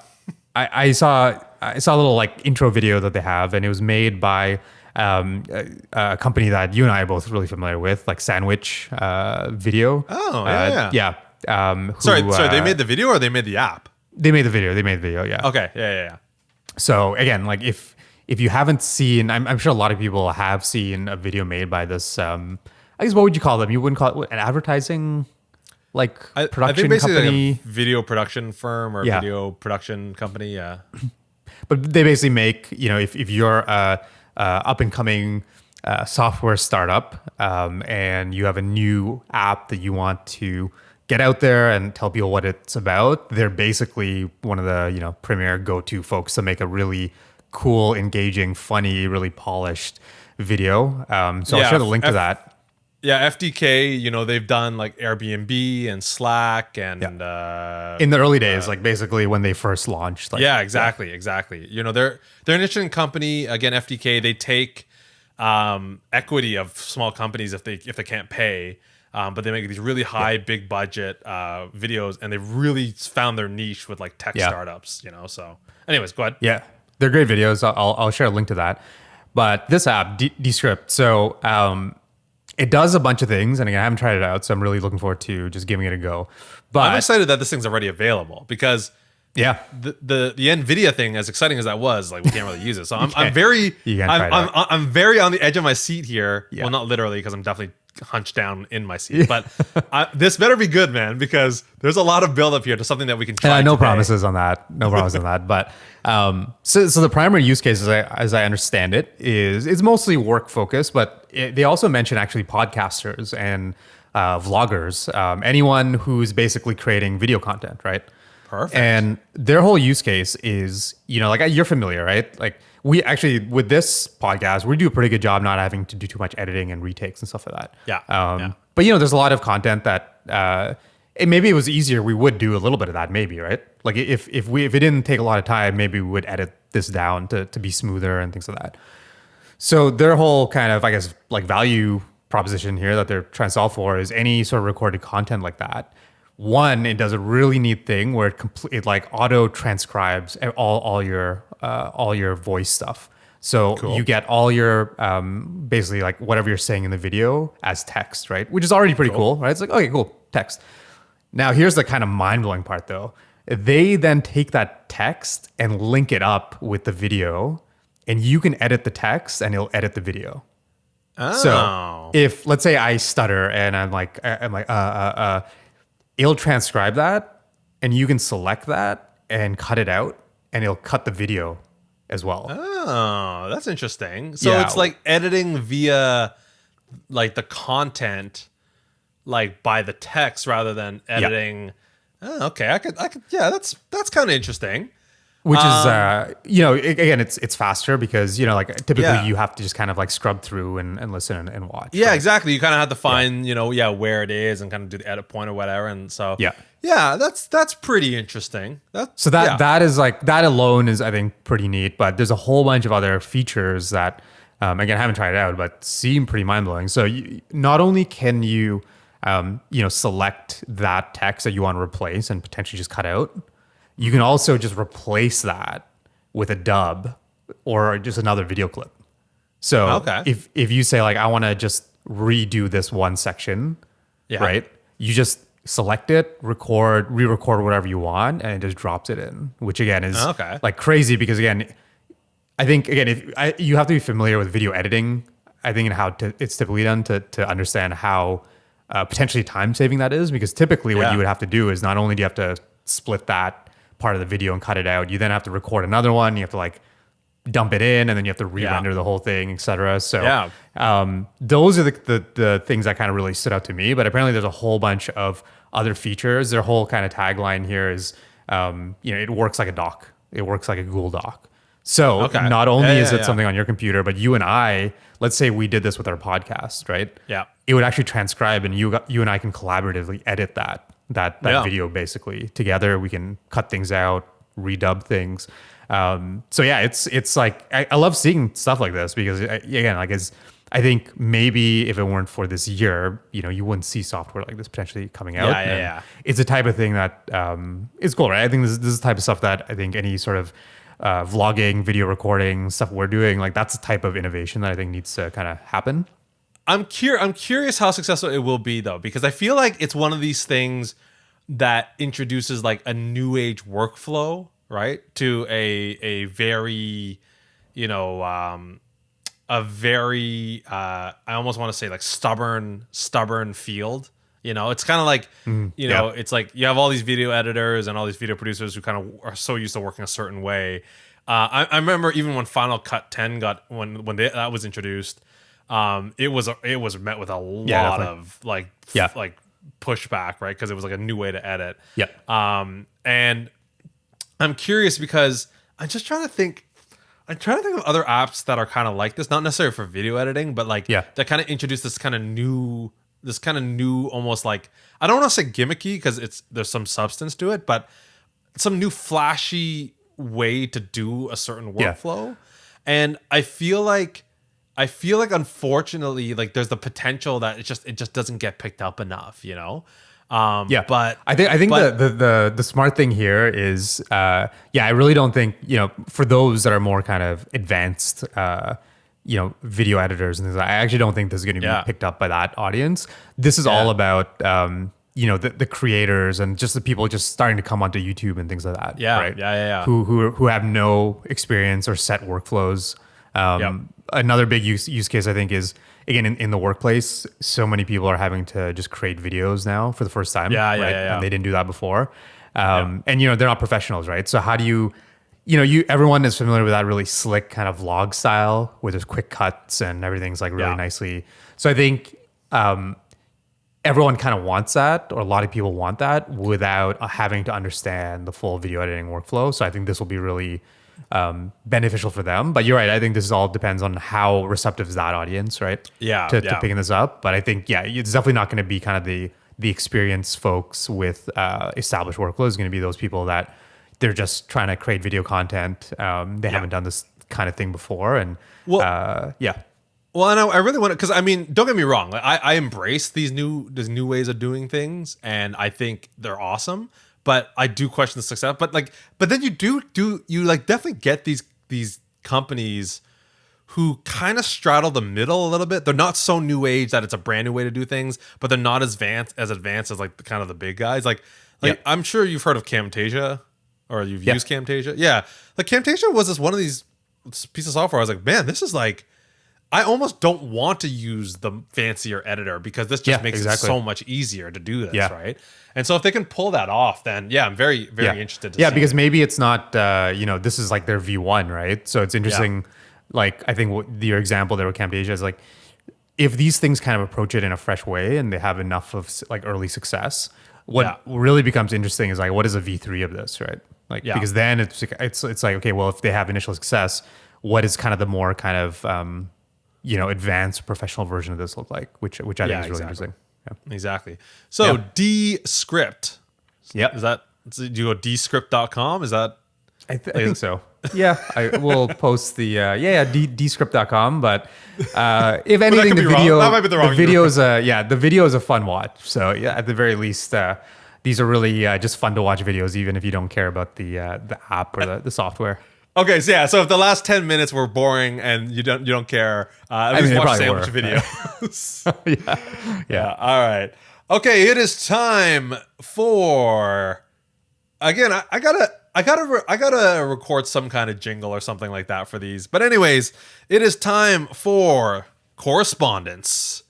Speaker 2: I saw a little like intro video that they have, and it was made by a company that you and I are both really familiar with, like Sandwich Video.
Speaker 1: Oh,
Speaker 2: yeah.
Speaker 1: Sorry, they made the video or they made the app?
Speaker 2: They made the video. Yeah.
Speaker 1: Okay. Yeah.
Speaker 2: So again, like if you haven't seen, I'm sure a lot of people have seen a video made by this. I guess what would you call them? You wouldn't call it an advertising, like production
Speaker 1: I think basically
Speaker 2: company,
Speaker 1: like a video production firm or video production company. Yeah.
Speaker 2: But they basically make, if you're a up and coming software startup and you have a new app that you want to get out there and tell people what it's about, they're basically one of the premier go-to folks to make a really cool, engaging, funny, really polished video. So I'll share the link to that.
Speaker 1: Yeah, FDK, they've done like Airbnb and Slack and
Speaker 2: in the early days, like basically when they first launched. Like,
Speaker 1: exactly. They're an interesting company. Again, FDK, they take equity of small companies if they can't pay. But they make these really high, big budget videos, and they've really found their niche with like tech startups, So, anyways, go ahead.
Speaker 2: Yeah, they're great videos. I'll share a link to that. But this app, Descript, so it does a bunch of things, and again, I haven't tried it out, so I'm really looking forward to just giving it a go. But
Speaker 1: I'm excited that this thing's already available because the NVIDIA thing, as exciting as that was, like we can't really use it. So I'm very on the edge of my seat here. Yeah. Well, not literally, because I'm definitely hunched down in my seat, but this better be good, man, because there's a lot of build up here to something that we can try.
Speaker 2: No promises on that. But so the primary use case, as I understand it, is it's mostly work focused, but they also mention actually podcasters and vloggers, anyone who's basically creating video content, right?
Speaker 1: Perfect.
Speaker 2: And their whole use case is, like you're familiar, right? Like we actually, with this podcast, we do a pretty good job not having to do too much editing and retakes and stuff like that.
Speaker 1: Yeah.
Speaker 2: But there's a lot of content that maybe it was easier. We would do a little bit of that, maybe, right? Like if it didn't take a lot of time, maybe we would edit this down to be smoother and things like that. So their whole kind of, I guess, like value proposition here that they're trying to solve for is any sort of recorded content like that. One, it does a really neat thing where it like auto transcribes all your voice stuff. So
Speaker 1: Cool.
Speaker 2: you get all your basically like whatever you're saying in the video as text, right? Which is already pretty cool, right? It's like, okay, cool, text. Now here's the kind of mind-blowing part though. They then take that text and link it up with the video, and you can edit the text and it'll edit the video.
Speaker 1: Oh.
Speaker 2: So if let's say I stutter and it'll transcribe that, and you can select that and cut it out, and it'll cut the video as well.
Speaker 1: Oh, that's interesting. So
Speaker 2: Yeah.
Speaker 1: it's like editing via like the content, like by the text rather than editing. Oh, okay. I could. Yeah, that's kind of interesting.
Speaker 2: Which is, again, it's faster because, like typically
Speaker 1: Yeah.
Speaker 2: you have to just kind of like scrub through and listen and watch.
Speaker 1: Yeah,
Speaker 2: right?
Speaker 1: exactly. You kind of have to find, where it is and kind of do the edit point or whatever. And so,
Speaker 2: Yeah.
Speaker 1: that's pretty interesting.
Speaker 2: So that is like, that alone is, I think, pretty neat. But there's a whole bunch of other features that, again, I haven't tried it out, but seem pretty mind blowing. So not only can you, select that text that you want to replace and potentially just cut out, you can also just replace that with a dub or just another video clip. So if you say like, I want to just redo this one section, right? You just select it, re-record whatever you want, and it just drops it in, which again is like crazy because again, I think again, you have to be familiar with video editing, I think, and how it's typically done to understand how potentially time saving that is, because typically what you would have to do is not only do you have to split that part of the video and cut it out, you then have to record another one, you have to like dump it in, and then you have to re-render the whole thing, etc. So those are the things that kind of really stood out to me. But apparently there's a whole bunch of other features. Their whole kind of tagline here is it works like a doc, it works like a Google Doc. So not only is it something on your computer, but you and I, let's say we did this with our podcast, right? Yeah, it would actually transcribe, and you and I can collaboratively edit that video basically together. We can cut things out, redub things. So yeah, it's like I love seeing stuff like this because again, like I think maybe if it weren't for this year, you wouldn't see software like this potentially coming out. Yeah. It's a type of thing that is cool, right? I think this is the type of stuff that I think any sort of vlogging, video recording stuff we're doing, like that's the type of innovation that I think needs to kind of happen.
Speaker 1: I'm curious how successful it will be though, because I feel like it's one of these things that introduces like a new age workflow, right? To a very, I almost want to say like stubborn field. It's kind of like, it's like you have all these video editors and all these video producers who kind of are so used to working a certain way. I remember even when Final Cut 10 that was introduced, it was met with a lot of like pushback, right? Because it was like a new way to edit. Yeah. And I'm curious because I'm trying to think of other apps that are kind of like this, not necessarily for video editing, but like that kind of introduce this kind of new almost like, I don't want to say gimmicky because there's some substance to it, but some new flashy way to do a certain workflow. And I feel like unfortunately, like there's the potential that it just doesn't get picked up enough, but I think
Speaker 2: the smart thing here is I really don't think, for those that are more kind of advanced video editors and things, I actually don't think this is going to be picked up by that audience. This is all about the creators and just the people just starting to come onto YouTube and things like that. Right? Who have no experience or set workflows. Another big use case I think is, again, in the workplace, so many people are having to just create videos now for the first time. And they didn't do that before. And they're not professionals, right? So how do you everyone is familiar with that really slick kind of vlog style where there's quick cuts and everything's like really nicely. So I think everyone kind of wants that, or a lot of people want that without having to understand the full video editing workflow. So I think this will be really beneficial for them. But you're right. I think this all depends on how receptive is that audience, right? To picking this up. But I think, it's definitely not going to be kind of the experienced folks with established workflows. It's going to be those people that they're just trying to create video content. They haven't done this kind of thing before. And
Speaker 1: Well, and I really want to, because I mean, don't get me wrong. Like, I embrace these new ways of doing things, and I think they're awesome. But I do question the success. But then you do you like definitely get these companies who kind of straddle the middle a little bit. They're not so new age that it's a brand new way to do things, but they're not as advanced as like the kind of the big guys. Like I'm sure you've heard of Camtasia or you've used Camtasia. Yeah. Like Camtasia was just one of these pieces of software. I was like, man, this is like, I almost don't want to use the fancier editor because this just makes it so much easier to do this, right? And so if they can pull that off, then I'm very, very interested to see.
Speaker 2: Yeah, because maybe it's not, this is like their V1, right? So it's interesting. Like, I think your example there with Camtasia is like, if these things kind of approach it in a fresh way and they have enough of like early success, what really becomes interesting is like, what is a V3 of this, right? Like, because then it's like, okay, well, if they have initial success, what is kind of the more kind of, advanced professional version of this look like, which I think is really interesting. Yeah.
Speaker 1: Exactly. So Descript.
Speaker 2: Yep.
Speaker 1: Is that, do you go descript.com? Is that?
Speaker 2: I think so. Yeah. I will post the, descript.com. But if anything, the video,
Speaker 1: that might be the wrong
Speaker 2: the video is a fun watch. So yeah, at the very least, these are really just fun to watch videos, even if you don't care about the app or the software.
Speaker 1: Okay, so if the last 10 minutes were boring and you don't care, at least watch sandwich videos. Yeah. All right. Okay, it is time for. Again, I gotta record some kind of jingle or something like that for these. But anyways, it is time for correspondence,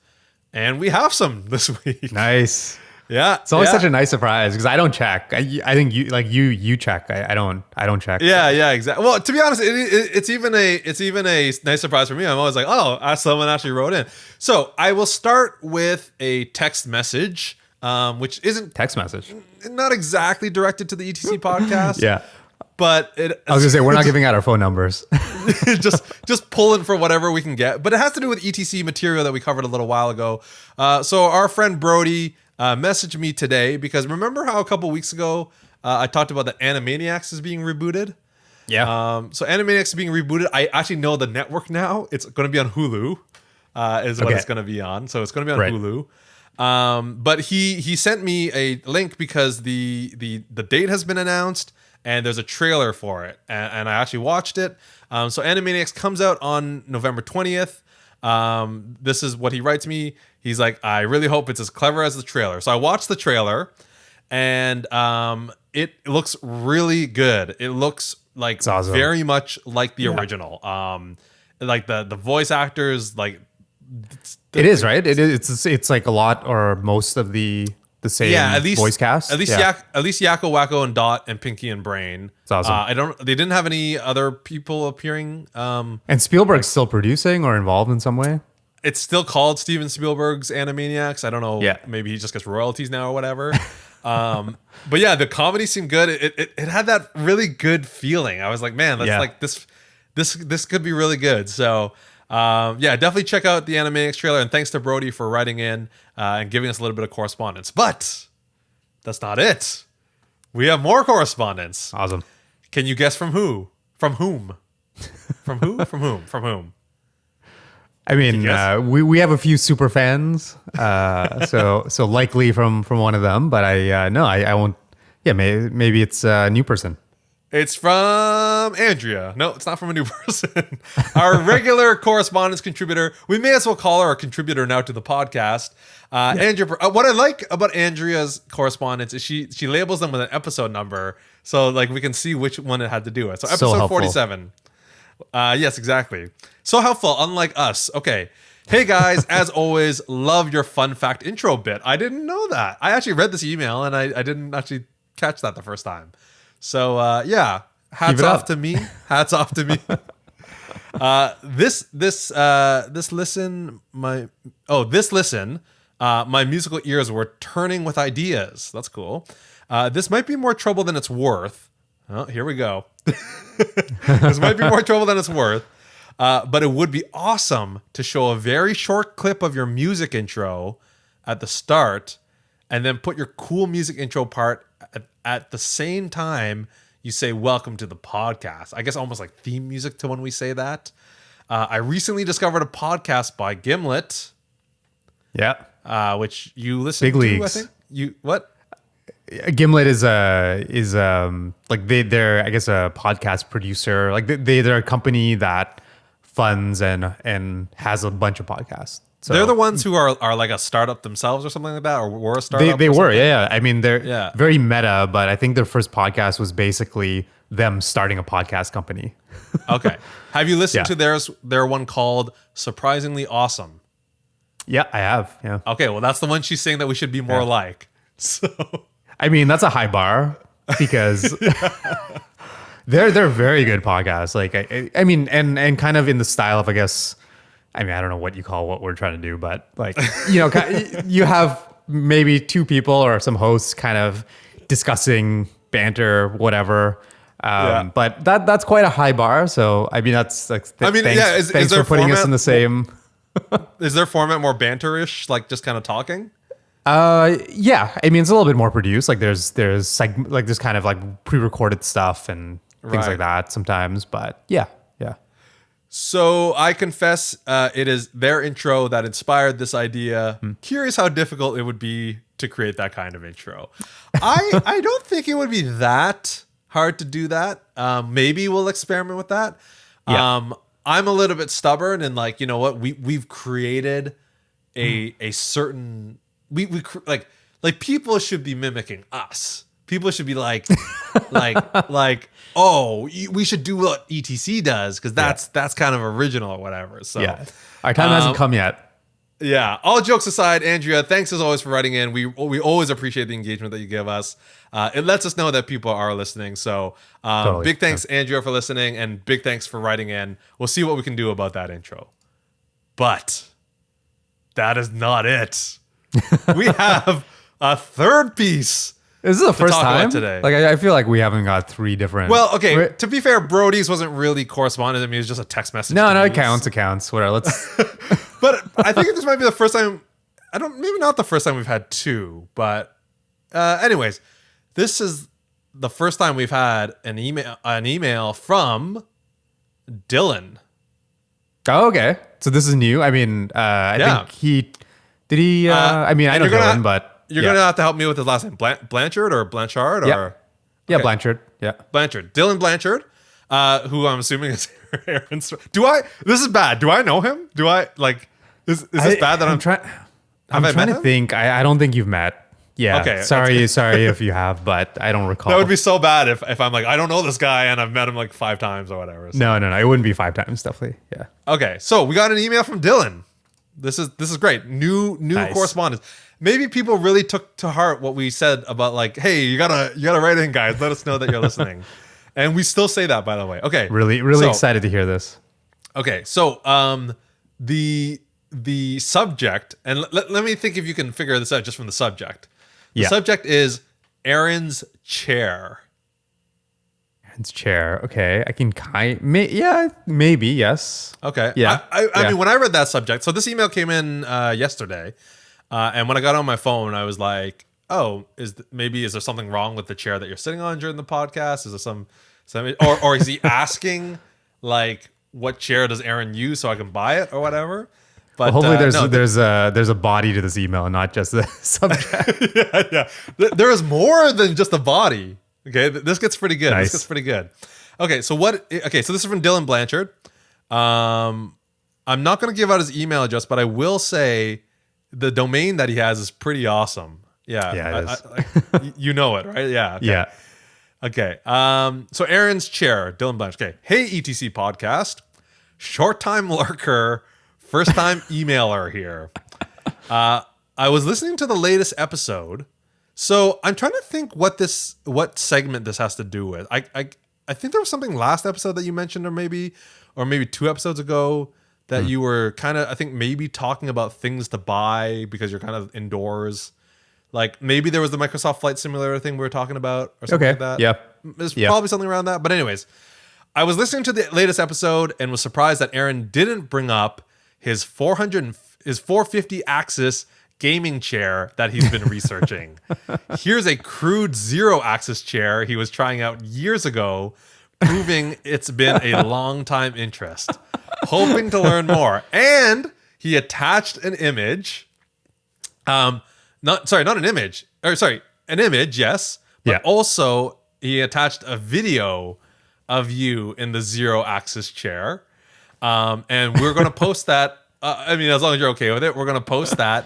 Speaker 1: and we have some this week.
Speaker 2: Nice.
Speaker 1: Yeah,
Speaker 2: it's always such a nice surprise because I don't check. I think you check. I don't check.
Speaker 1: Yeah, exactly. Well, to be honest, it's even a nice surprise for me. I'm always like, oh, someone actually wrote in. So I will start with a text message, which isn't
Speaker 2: text message,
Speaker 1: not exactly directed to the ETC podcast.
Speaker 2: Yeah,
Speaker 1: but
Speaker 2: I was gonna say we're not giving out our phone numbers.
Speaker 1: just pulling for whatever we can get. But it has to do with ETC material that we covered a little while ago. So our friend Brody messaged me today because remember how a couple weeks ago I talked about the Animaniacs is being rebooted?
Speaker 2: Yeah.
Speaker 1: So Animaniacs is being rebooted. I actually know the network now. It's going to be on Hulu, is what it's going to be on. So it's going to be on Hulu. But he sent me a link because the date has been announced and there's a trailer for it. And I actually watched it. So Animaniacs comes out on November 20th. This is what he writes me. He's like, I really hope it's as clever as the trailer. So I watched the trailer and it looks really good. It looks like
Speaker 2: awesome.
Speaker 1: Very much like the original. Like the voice actors, like
Speaker 2: it is, right? It's like a lot or most of the same voice cast.
Speaker 1: At least Yakko, Wacko, and Dot and Pinky and Brain.
Speaker 2: It's awesome.
Speaker 1: They didn't have any other people appearing.
Speaker 2: And Spielberg's still producing or involved in some way.
Speaker 1: It's still called Steven Spielberg's Animaniacs. I don't know. Yeah. Maybe he just gets royalties now or whatever. But yeah, the comedy seemed good. It had that really good feeling. I was like, man, that's like this could be really good. So definitely check out the Animaniacs trailer. And thanks to Brody for writing in and giving us a little bit of correspondence. But that's not it. We have more correspondence.
Speaker 2: Awesome.
Speaker 1: Can you guess from who? From whom? From who? From whom? From whom?
Speaker 2: I mean, we have a few super fans, so likely from one of them. But I won't. Yeah, maybe it's a new person.
Speaker 1: It's from Andrea. No, it's not from a new person. Our regular correspondence contributor. We may as well call her a contributor now to the podcast. Andrea. What I like about Andrea's correspondence is she labels them with an episode number, so like we can see which one it had to do with. So episode 47. Yes, exactly. So helpful, unlike us. Okay. Hey guys, as always, love your fun fact intro bit. I didn't know that. I actually read this email and I didn't actually catch that the first time. So hats off to me. Hats off to me. This listen, my musical ears were turning with ideas. That's cool. This might be more trouble than it's worth. Oh, here we go. This might be more trouble than it's worth. But it would be awesome to show a very short clip of your music intro at the start and then put your cool music intro part at the same time you say welcome to the podcast. I guess almost like theme music to when we say that. I recently discovered a podcast by Gimlet.
Speaker 2: Yeah.
Speaker 1: Which you listen
Speaker 2: Big
Speaker 1: to,
Speaker 2: leagues.
Speaker 1: I think. You what?
Speaker 2: Gimlet is like they're I guess a podcast producer. Like they're a company that funds and has a bunch of podcasts. So
Speaker 1: They're the ones who are like a startup themselves or something like that, or were a startup.
Speaker 2: they
Speaker 1: or
Speaker 2: were,
Speaker 1: something?
Speaker 2: yeah. I mean, they're
Speaker 1: Yeah.
Speaker 2: very meta, but I think their first podcast was basically them starting a podcast company.
Speaker 1: Okay. Have you listened
Speaker 2: Yeah.
Speaker 1: to their one called Surprisingly Awesome?
Speaker 2: Yeah, I have. Yeah.
Speaker 1: Okay, well, that's the one she's saying that we should be more like. So
Speaker 2: I mean, that's a high bar because they're very good podcasts. Like I mean, and kind of in the style of, I guess, I mean, I don't know what you call what we're trying to do, but like, you have maybe two people or some hosts kind of discussing banter, whatever. But that's quite a high bar. So I mean, that's like, thanks
Speaker 1: is
Speaker 2: for
Speaker 1: their
Speaker 2: putting us
Speaker 1: format-
Speaker 2: in the same.
Speaker 1: is their format more banterish, like just kind of talking?
Speaker 2: Yeah, I mean, it's a little bit more produced. Like there's kind of like pre-recorded stuff and things
Speaker 1: Right.
Speaker 2: like that sometimes. But yeah.
Speaker 1: So I confess, it is their intro that inspired this idea. Curious how difficult it would be to create that kind of intro. I don't think it would be that hard to do that. Maybe we'll experiment with that.
Speaker 2: Yeah.
Speaker 1: I'm a little bit stubborn and like, you know what? We've created a certain like people should be mimicking us. People should be like oh, we should do what ETC does because that's kind of original or whatever. So
Speaker 2: Yeah. Our time hasn't come yet.
Speaker 1: yeah. All jokes aside, Andrea, thanks as always for writing in. We always appreciate the engagement that you give us. It lets us know that people are listening. So
Speaker 2: Totally.
Speaker 1: big thanks, Andrea, for listening, and big thanks for writing in. We'll see what we can do about that intro. But that is not it. We have a third piece.
Speaker 2: This is the first
Speaker 1: talk about
Speaker 2: time
Speaker 1: today.
Speaker 2: Like I feel like we haven't got three different.
Speaker 1: Well, okay.
Speaker 2: We're-
Speaker 1: To be fair, Brody's wasn't really correspondence. I mean, it was just a text message.
Speaker 2: No,
Speaker 1: to
Speaker 2: it
Speaker 1: me.
Speaker 2: counts. It counts. Whatever. Let's.
Speaker 1: But I think this might be the first time. Maybe not the first time we've had two, but anyways, this is the first time we've had an email from Dylan.
Speaker 2: Oh, okay. So this is new. I mean, I
Speaker 1: Yeah.
Speaker 2: think he did. He. I mean, I
Speaker 1: and
Speaker 2: know
Speaker 1: you're gonna-
Speaker 2: Dylan, but
Speaker 1: You're gonna have to help me with his last name, Blanchard or Blanchard
Speaker 2: Yeah.
Speaker 1: or
Speaker 2: Yeah,
Speaker 1: okay.
Speaker 2: Blanchard. Yeah.
Speaker 1: Blanchard, Dylan Blanchard, who I'm assuming is Aaron's. This is bad. Do I know him? Do I like? Is this bad that I'm
Speaker 2: trying? I'm
Speaker 1: I
Speaker 2: trying
Speaker 1: met
Speaker 2: to
Speaker 1: him?
Speaker 2: think. I don't think you've met. Yeah.
Speaker 1: Okay,
Speaker 2: Sorry if you have, but I don't recall.
Speaker 1: That would be so bad if I'm like, I don't know this guy and I've met him like 5 times or whatever. So.
Speaker 2: No. It wouldn't be 5 times. Definitely. Yeah.
Speaker 1: Okay, so we got an email from Dylan. This is great. New
Speaker 2: Nice.
Speaker 1: correspondence. Maybe people really took to heart what we said about like, hey, you gotta write in, guys. Let us know that you're listening. And we still say that, by the way. Okay.
Speaker 2: Really
Speaker 1: so,
Speaker 2: excited to hear this.
Speaker 1: Okay, so the subject, and let me think if you can figure this out just from the subject. The
Speaker 2: Yeah.
Speaker 1: subject is Aaron's chair.
Speaker 2: Aaron's chair. Okay. I can maybe yes.
Speaker 1: Okay.
Speaker 2: Yeah.
Speaker 1: I
Speaker 2: Yeah.
Speaker 1: mean, when I read that subject, so this email came in yesterday, and when I got on my phone, I was like, "Oh, is there something wrong with the chair that you're sitting on during the podcast? Is there some or is he asking like what chair does Aaron use so I can buy it or whatever?" But
Speaker 2: Hopefully
Speaker 1: no,
Speaker 2: there's a body to this email, not just the subject.
Speaker 1: yeah. There is more than just a body. Okay, this gets pretty good.
Speaker 2: Nice.
Speaker 1: This gets pretty good. Okay, so this is from Dylan Blanchard. I'm not going to give out his email address, but I will say the domain that he has is pretty awesome. Yeah,
Speaker 2: Yeah, it is.
Speaker 1: You know it, right? Yeah. Okay.
Speaker 2: Yeah.
Speaker 1: Okay. So Aaron's chair, Dylan Blanchard. Okay. Hey, ETC podcast, short time lurker, first time emailer here. I was listening to the latest episode, so I'm trying to think what segment this has to do with. I think there was something last episode that you mentioned, or maybe 2 episodes ago that you were kind of, I think maybe talking about things to buy because you're kind of indoors. Like maybe there was the Microsoft Flight Simulator thing we were talking about or something
Speaker 2: Okay.
Speaker 1: like that.
Speaker 2: Yeah.
Speaker 1: There's
Speaker 2: Yeah.
Speaker 1: probably something around that. But anyways, I was listening to the latest episode and was surprised that Aaron didn't bring up his 450 axis gaming chair that he's been researching. Here's a crude 0-axis chair he was trying out years ago, proving it's been a long time interest. Hoping to learn more. And he attached an image. Not an image. An image, yes. But
Speaker 2: Yeah.
Speaker 1: also he attached a video of you in the 0-axis chair. And we're going to post that. I mean, as long as you're okay with it, we're going to post that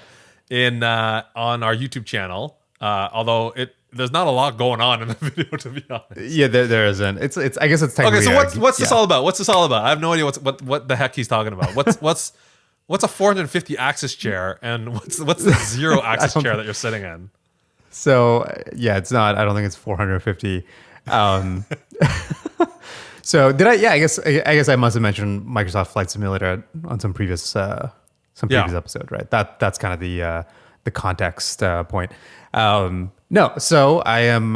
Speaker 1: in on our YouTube channel. Although there's not a lot going on in the video, to be honest.
Speaker 2: Yeah, there isn't. It's. I guess it's technically.
Speaker 1: Okay, so what's this all about? What's this all about? I have no idea what the heck he's talking about. What's a 450 axis chair, and what's the 0 axis chair that you're sitting in?
Speaker 2: So yeah, it's not. I don't think it's 450. So did I? Yeah, I guess I must have mentioned Microsoft Flight Simulator on some previous episode, right? That's kind of the context point. No, so I am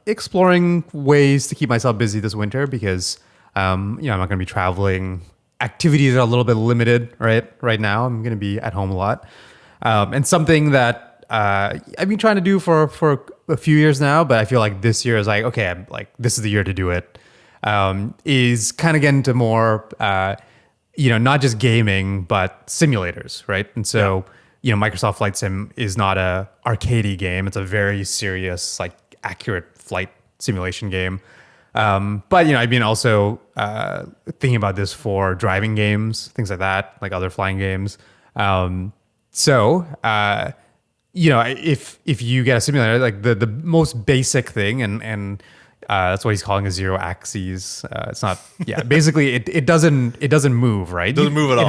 Speaker 2: exploring ways to keep myself busy this winter because I'm not going to be traveling. Activities are a little bit limited, right now. I'm going to be at home a lot, and something that I've been trying to do for a few years now, but I feel like this year is like, okay, I'm like, this is the year to do it. Is kind of getting into more, not just gaming, but simulators, right? And so, Microsoft Flight Sim is not a arcadey game. It's a very serious, like accurate flight simulation game. But, I've been also thinking about this for driving games, things like that, like other flying games. If you get a simulator, like the most basic thing, and that's what he's calling a 0 axis. It's not. Yeah, basically, it doesn't move, right?
Speaker 1: It doesn't move at all.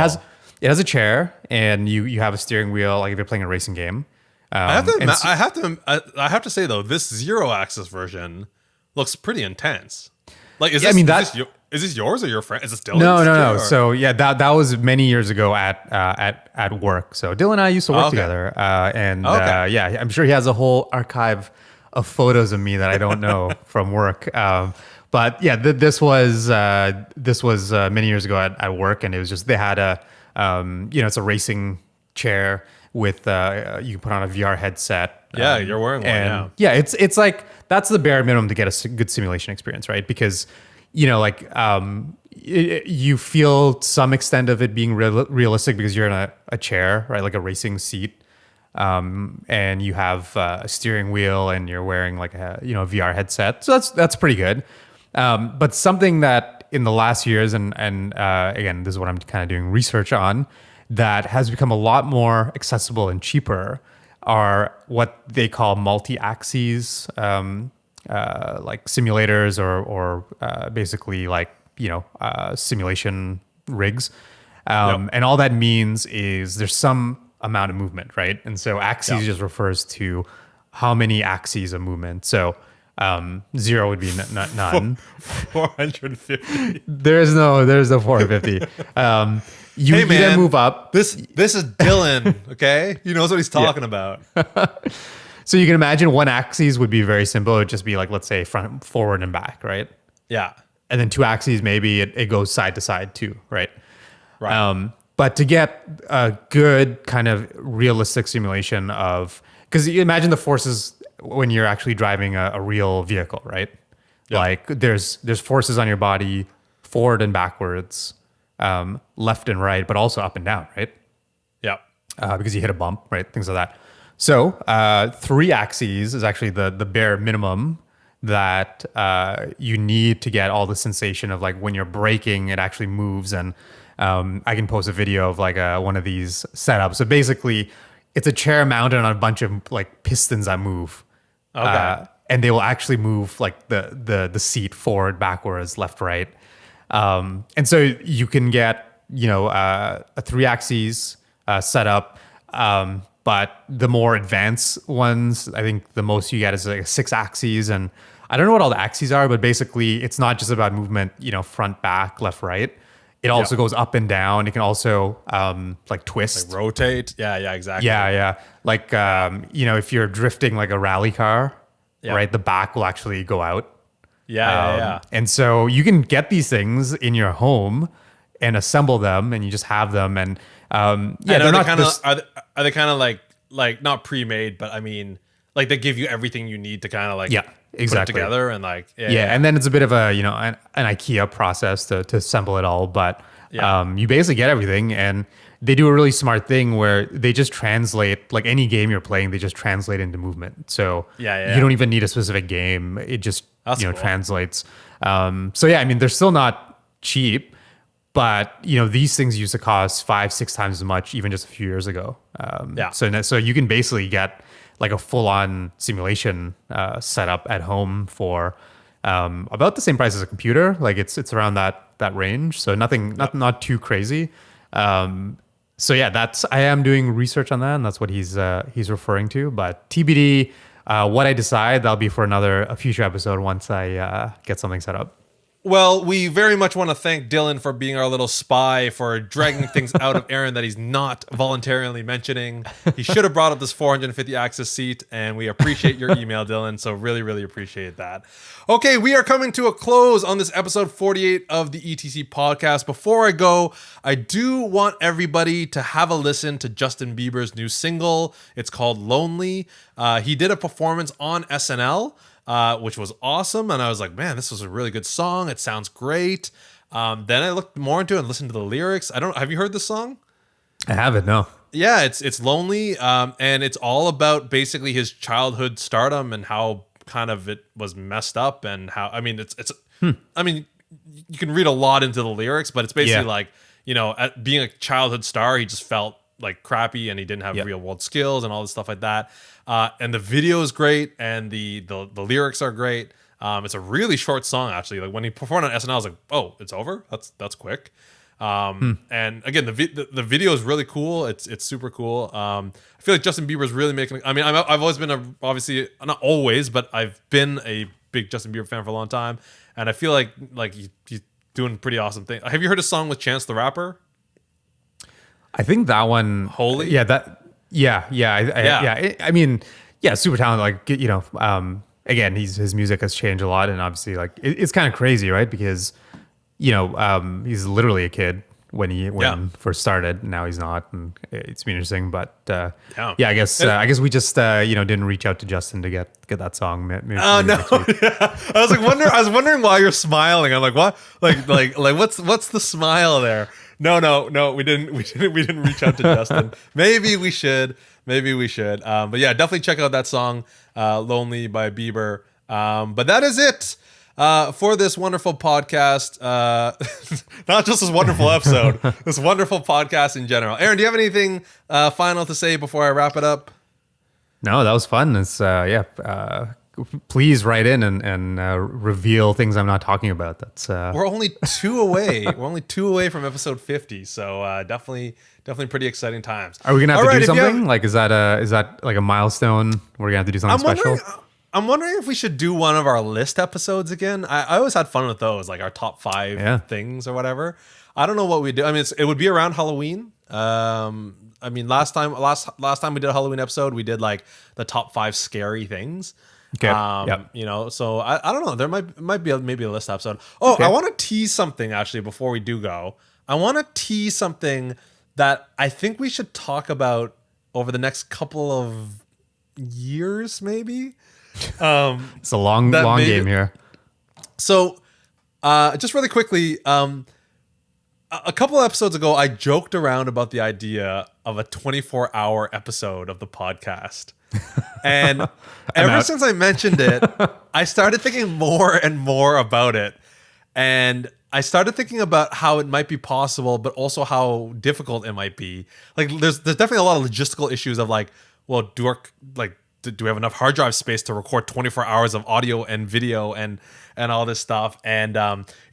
Speaker 2: It has a chair, and you have a steering wheel, like if you're playing a racing game.
Speaker 1: I have to say though, this 0 axis version looks pretty intense. Like, is this yours or your friend? Is this Dylan's?
Speaker 2: No. So yeah, that was many years ago at work. So Dylan and I used to work together, yeah, I'm sure he has a whole archive of photos of me that I don't know from work. But yeah, this was many years ago at work, and it was just they had it's a racing chair with you can put on a VR headset.
Speaker 1: Yeah, you're wearing one.
Speaker 2: And yeah, it's like that's the bare minimum to get a good simulation experience, right? Because you feel some extent of it being realistic because you're in a chair, right? Like a racing seat. And you have a steering wheel and you're wearing like a VR headset. So that's pretty good. But something that in the last years, and again, this is what I'm kind of doing research on, that has become a lot more accessible and cheaper are what they call multi-axes, like simulators or basically like, simulation rigs. And all that means is there's some amount of movement, right? And so axes just refers to how many axes of movement. So 0 would be none.
Speaker 1: 450.
Speaker 2: There's no 450. You then move up.
Speaker 1: This is Dylan, okay? He knows what he's talking about.
Speaker 2: So you can imagine one axis would be very simple. It would just be like, let's say front, forward, and back, right?
Speaker 1: Yeah.
Speaker 2: And then 2 axes, maybe it goes side to side too, right?
Speaker 1: Right.
Speaker 2: But to get a good kind of realistic simulation of, because you imagine the forces when you're actually driving a real vehicle, right? Yeah. Like there's forces on your body forward and backwards, left and right, but also up and down, right?
Speaker 1: Yeah.
Speaker 2: Because you hit a bump, right? Things like that. So 3 axes is actually the bare minimum that you need to get all the sensation of like when you're braking, it actually moves. And I can post a video of like one of these setups. So basically, it's a chair mounted on a bunch of like pistons that move.
Speaker 1: Okay.
Speaker 2: And they will actually move like the seat forward, backwards, left, right. And so you can get a 3 axes setup. But the more advanced ones, I think the most you get is like 6 axes. And I don't know what all the axes are, but basically it's not just about movement, front, back, left, right. It also goes up and down. It can also like twist.
Speaker 1: Like rotate. Yeah, exactly.
Speaker 2: Yeah. Like, if you're drifting like a rally car, right, the back will actually go out.
Speaker 1: Yeah.
Speaker 2: And so you can get these things in your home and assemble them, and you just have them. And they're not
Speaker 1: are they kind of like not pre-made, but I mean, like they give you everything you need to kind of like put it together and like
Speaker 2: and then it's a bit of a an IKEA process to assemble it all, but you basically get everything, and they do a really smart thing where they just translate, like any game you're playing, they just translate into movement. So you don't even need a specific game; it just
Speaker 1: cool.
Speaker 2: translates. So I mean, they're still not cheap, But these things used to cost 5-6 times as much even just a few years ago.
Speaker 1: Yeah.
Speaker 2: So you can basically get like a full-on simulation set up at home for about the same price as a computer. Like it's around that range. So not too crazy. So yeah, I am doing research on that, and that's what he's referring to. But TBD, what I decide, that'll be for a future episode once I get something set up.
Speaker 1: Well, we very much want to thank Dylan for being our little spy for dragging things out of Aaron that he's not voluntarily mentioning. He should have brought up this 450 axis seat, and we appreciate your email, Dylan. So really, really appreciate that. Okay, we are coming to a close on this episode 48 of the ETC podcast. Before I go, I do want everybody to have a listen to Justin Bieber's new single. It's called Lonely. He did a performance on SNL. Which was awesome. And I was like, man, this was a really good song. It sounds great. Then I looked more into it and listened to the lyrics. Have you heard this song?
Speaker 2: I haven't, no.
Speaker 1: Yeah, it's Lonely. And it's all about basically his childhood stardom and how kind of it was messed up and how, I mean, I mean, you can read a lot into the lyrics, but it's basically like, at being a childhood star, he just felt like crappy and he didn't have real world skills and all this stuff like that. And the video is great and the lyrics are great. It's a really short song actually. Like when he performed on SNL, I was like, oh, it's over. That's quick. And again, the video is really cool. It's super cool. I feel like Justin Bieber is really making. I mean, I've always been obviously not always, but I've been a big Justin Bieber fan for a long time, and I feel like he's doing pretty awesome things. Have you heard a song with Chance the Rapper?
Speaker 2: I think that one.
Speaker 1: Holy?
Speaker 2: Yeah, I mean, super talented. Like, again, his music has changed a lot, and obviously, like, it's kind of crazy, right? Because, he's literally a kid when he first started. Now he's not, and it's been interesting. But I guess we just didn't reach out to Justin to get that song. Maybe
Speaker 1: no, yeah. I was wondering why you're smiling. I'm like, what? Like what's the smile there? No, we didn't reach out to Justin. Maybe we should. But yeah, definitely check out that song, Lonely by Bieber. But that is it for this wonderful podcast. Not just this wonderful episode, this wonderful podcast in general. Aaron, do you have anything final to say before I wrap it up?
Speaker 2: No, that was fun. It's please write in and reveal things I'm not talking about. That's
Speaker 1: we're only 2 away. We're only 2 away from episode 50. So definitely pretty exciting times.
Speaker 2: Are we gonna have to do something? Like is that like a milestone? We're gonna have to do something special?
Speaker 1: I'm wondering if we should do one of our list episodes again. I always had fun with those, like our top 5 things or whatever. I don't know what we do. I mean, it would be around Halloween. I mean, last time we did a Halloween episode, we did like the top 5 scary things.
Speaker 2: Okay.
Speaker 1: So I don't know. There might be maybe a list episode. Oh, okay. I want to tease something actually before we do go. I want to tease something that I think we should talk about over the next couple of years, maybe.
Speaker 2: It's a long game here.
Speaker 1: So, just really quickly, a couple of episodes ago, I joked around about the idea of a 24-hour episode of the podcast. And ever since I mentioned it, I started thinking more and more about it. And I started thinking about how it might be possible, but also how difficult it might be. Like, there's definitely a lot of logistical issues of like, well, do we have enough hard drive space to record 24 hours of audio and video and all this stuff? And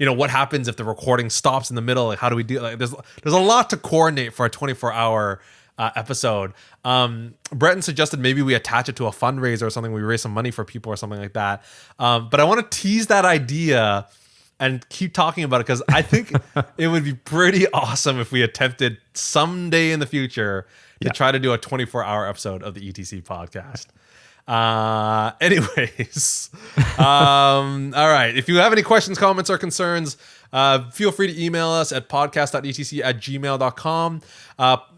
Speaker 1: what happens if the recording stops in the middle? Like, how do we do? Like, there's a lot to coordinate for a 24-hour episode. Breton suggested maybe we attach it to a fundraiser or something. We raise some money for people or something like that. But I want to tease that idea and keep talking about it because I think it would be pretty awesome if we attempted someday in the future to try to do a 24-hour episode of the ETC podcast. Anyways, all right. If you have any questions, comments, or concerns, feel free to email us at podcast.etc@gmail.com.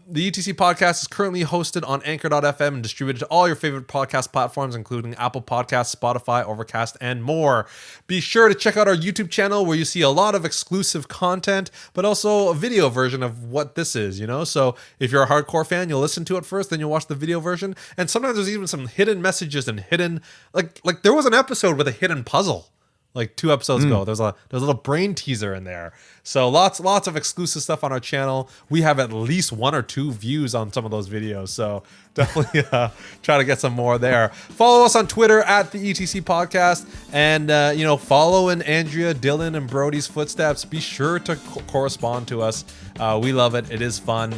Speaker 1: The ETC podcast is currently hosted on anchor.fm and distributed to all your favorite podcast platforms, including Apple Podcasts, Spotify, Overcast, and more. Be sure to check out our YouTube channel where you see a lot of exclusive content, but also a video version of what this is, So if you're a hardcore fan, you'll listen to it first, then you'll watch the video version. And sometimes there's even some hidden messages and hidden, like there was an episode with a hidden puzzle. like 2 episodes ago. There's a little brain teaser in there. So lots of exclusive stuff on our channel. We have at least 1 or 2 views on some of those videos. So definitely try to get some more there. Follow us on Twitter at the ETC Podcast, and follow in Andrea, Dylan, and Brody's footsteps. Be sure to correspond to us. We love it. It is fun.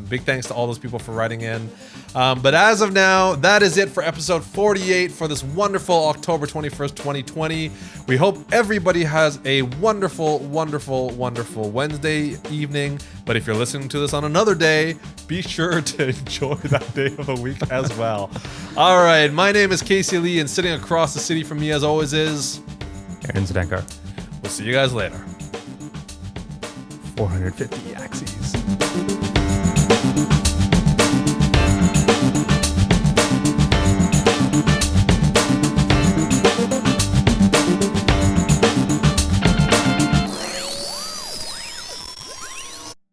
Speaker 1: Big thanks to all those people for writing in. But as of now, that is it for episode 48 for this wonderful October 21st, 2020. We hope everybody has a wonderful, wonderful, wonderful Wednesday evening. But if you're listening to this on another day, be sure to enjoy that day of the week as well. All right, my name is Casey Lee, and sitting across the city from me as always is
Speaker 2: Aaron Zdenkar.
Speaker 1: We'll see you guys later.
Speaker 2: 450 axes.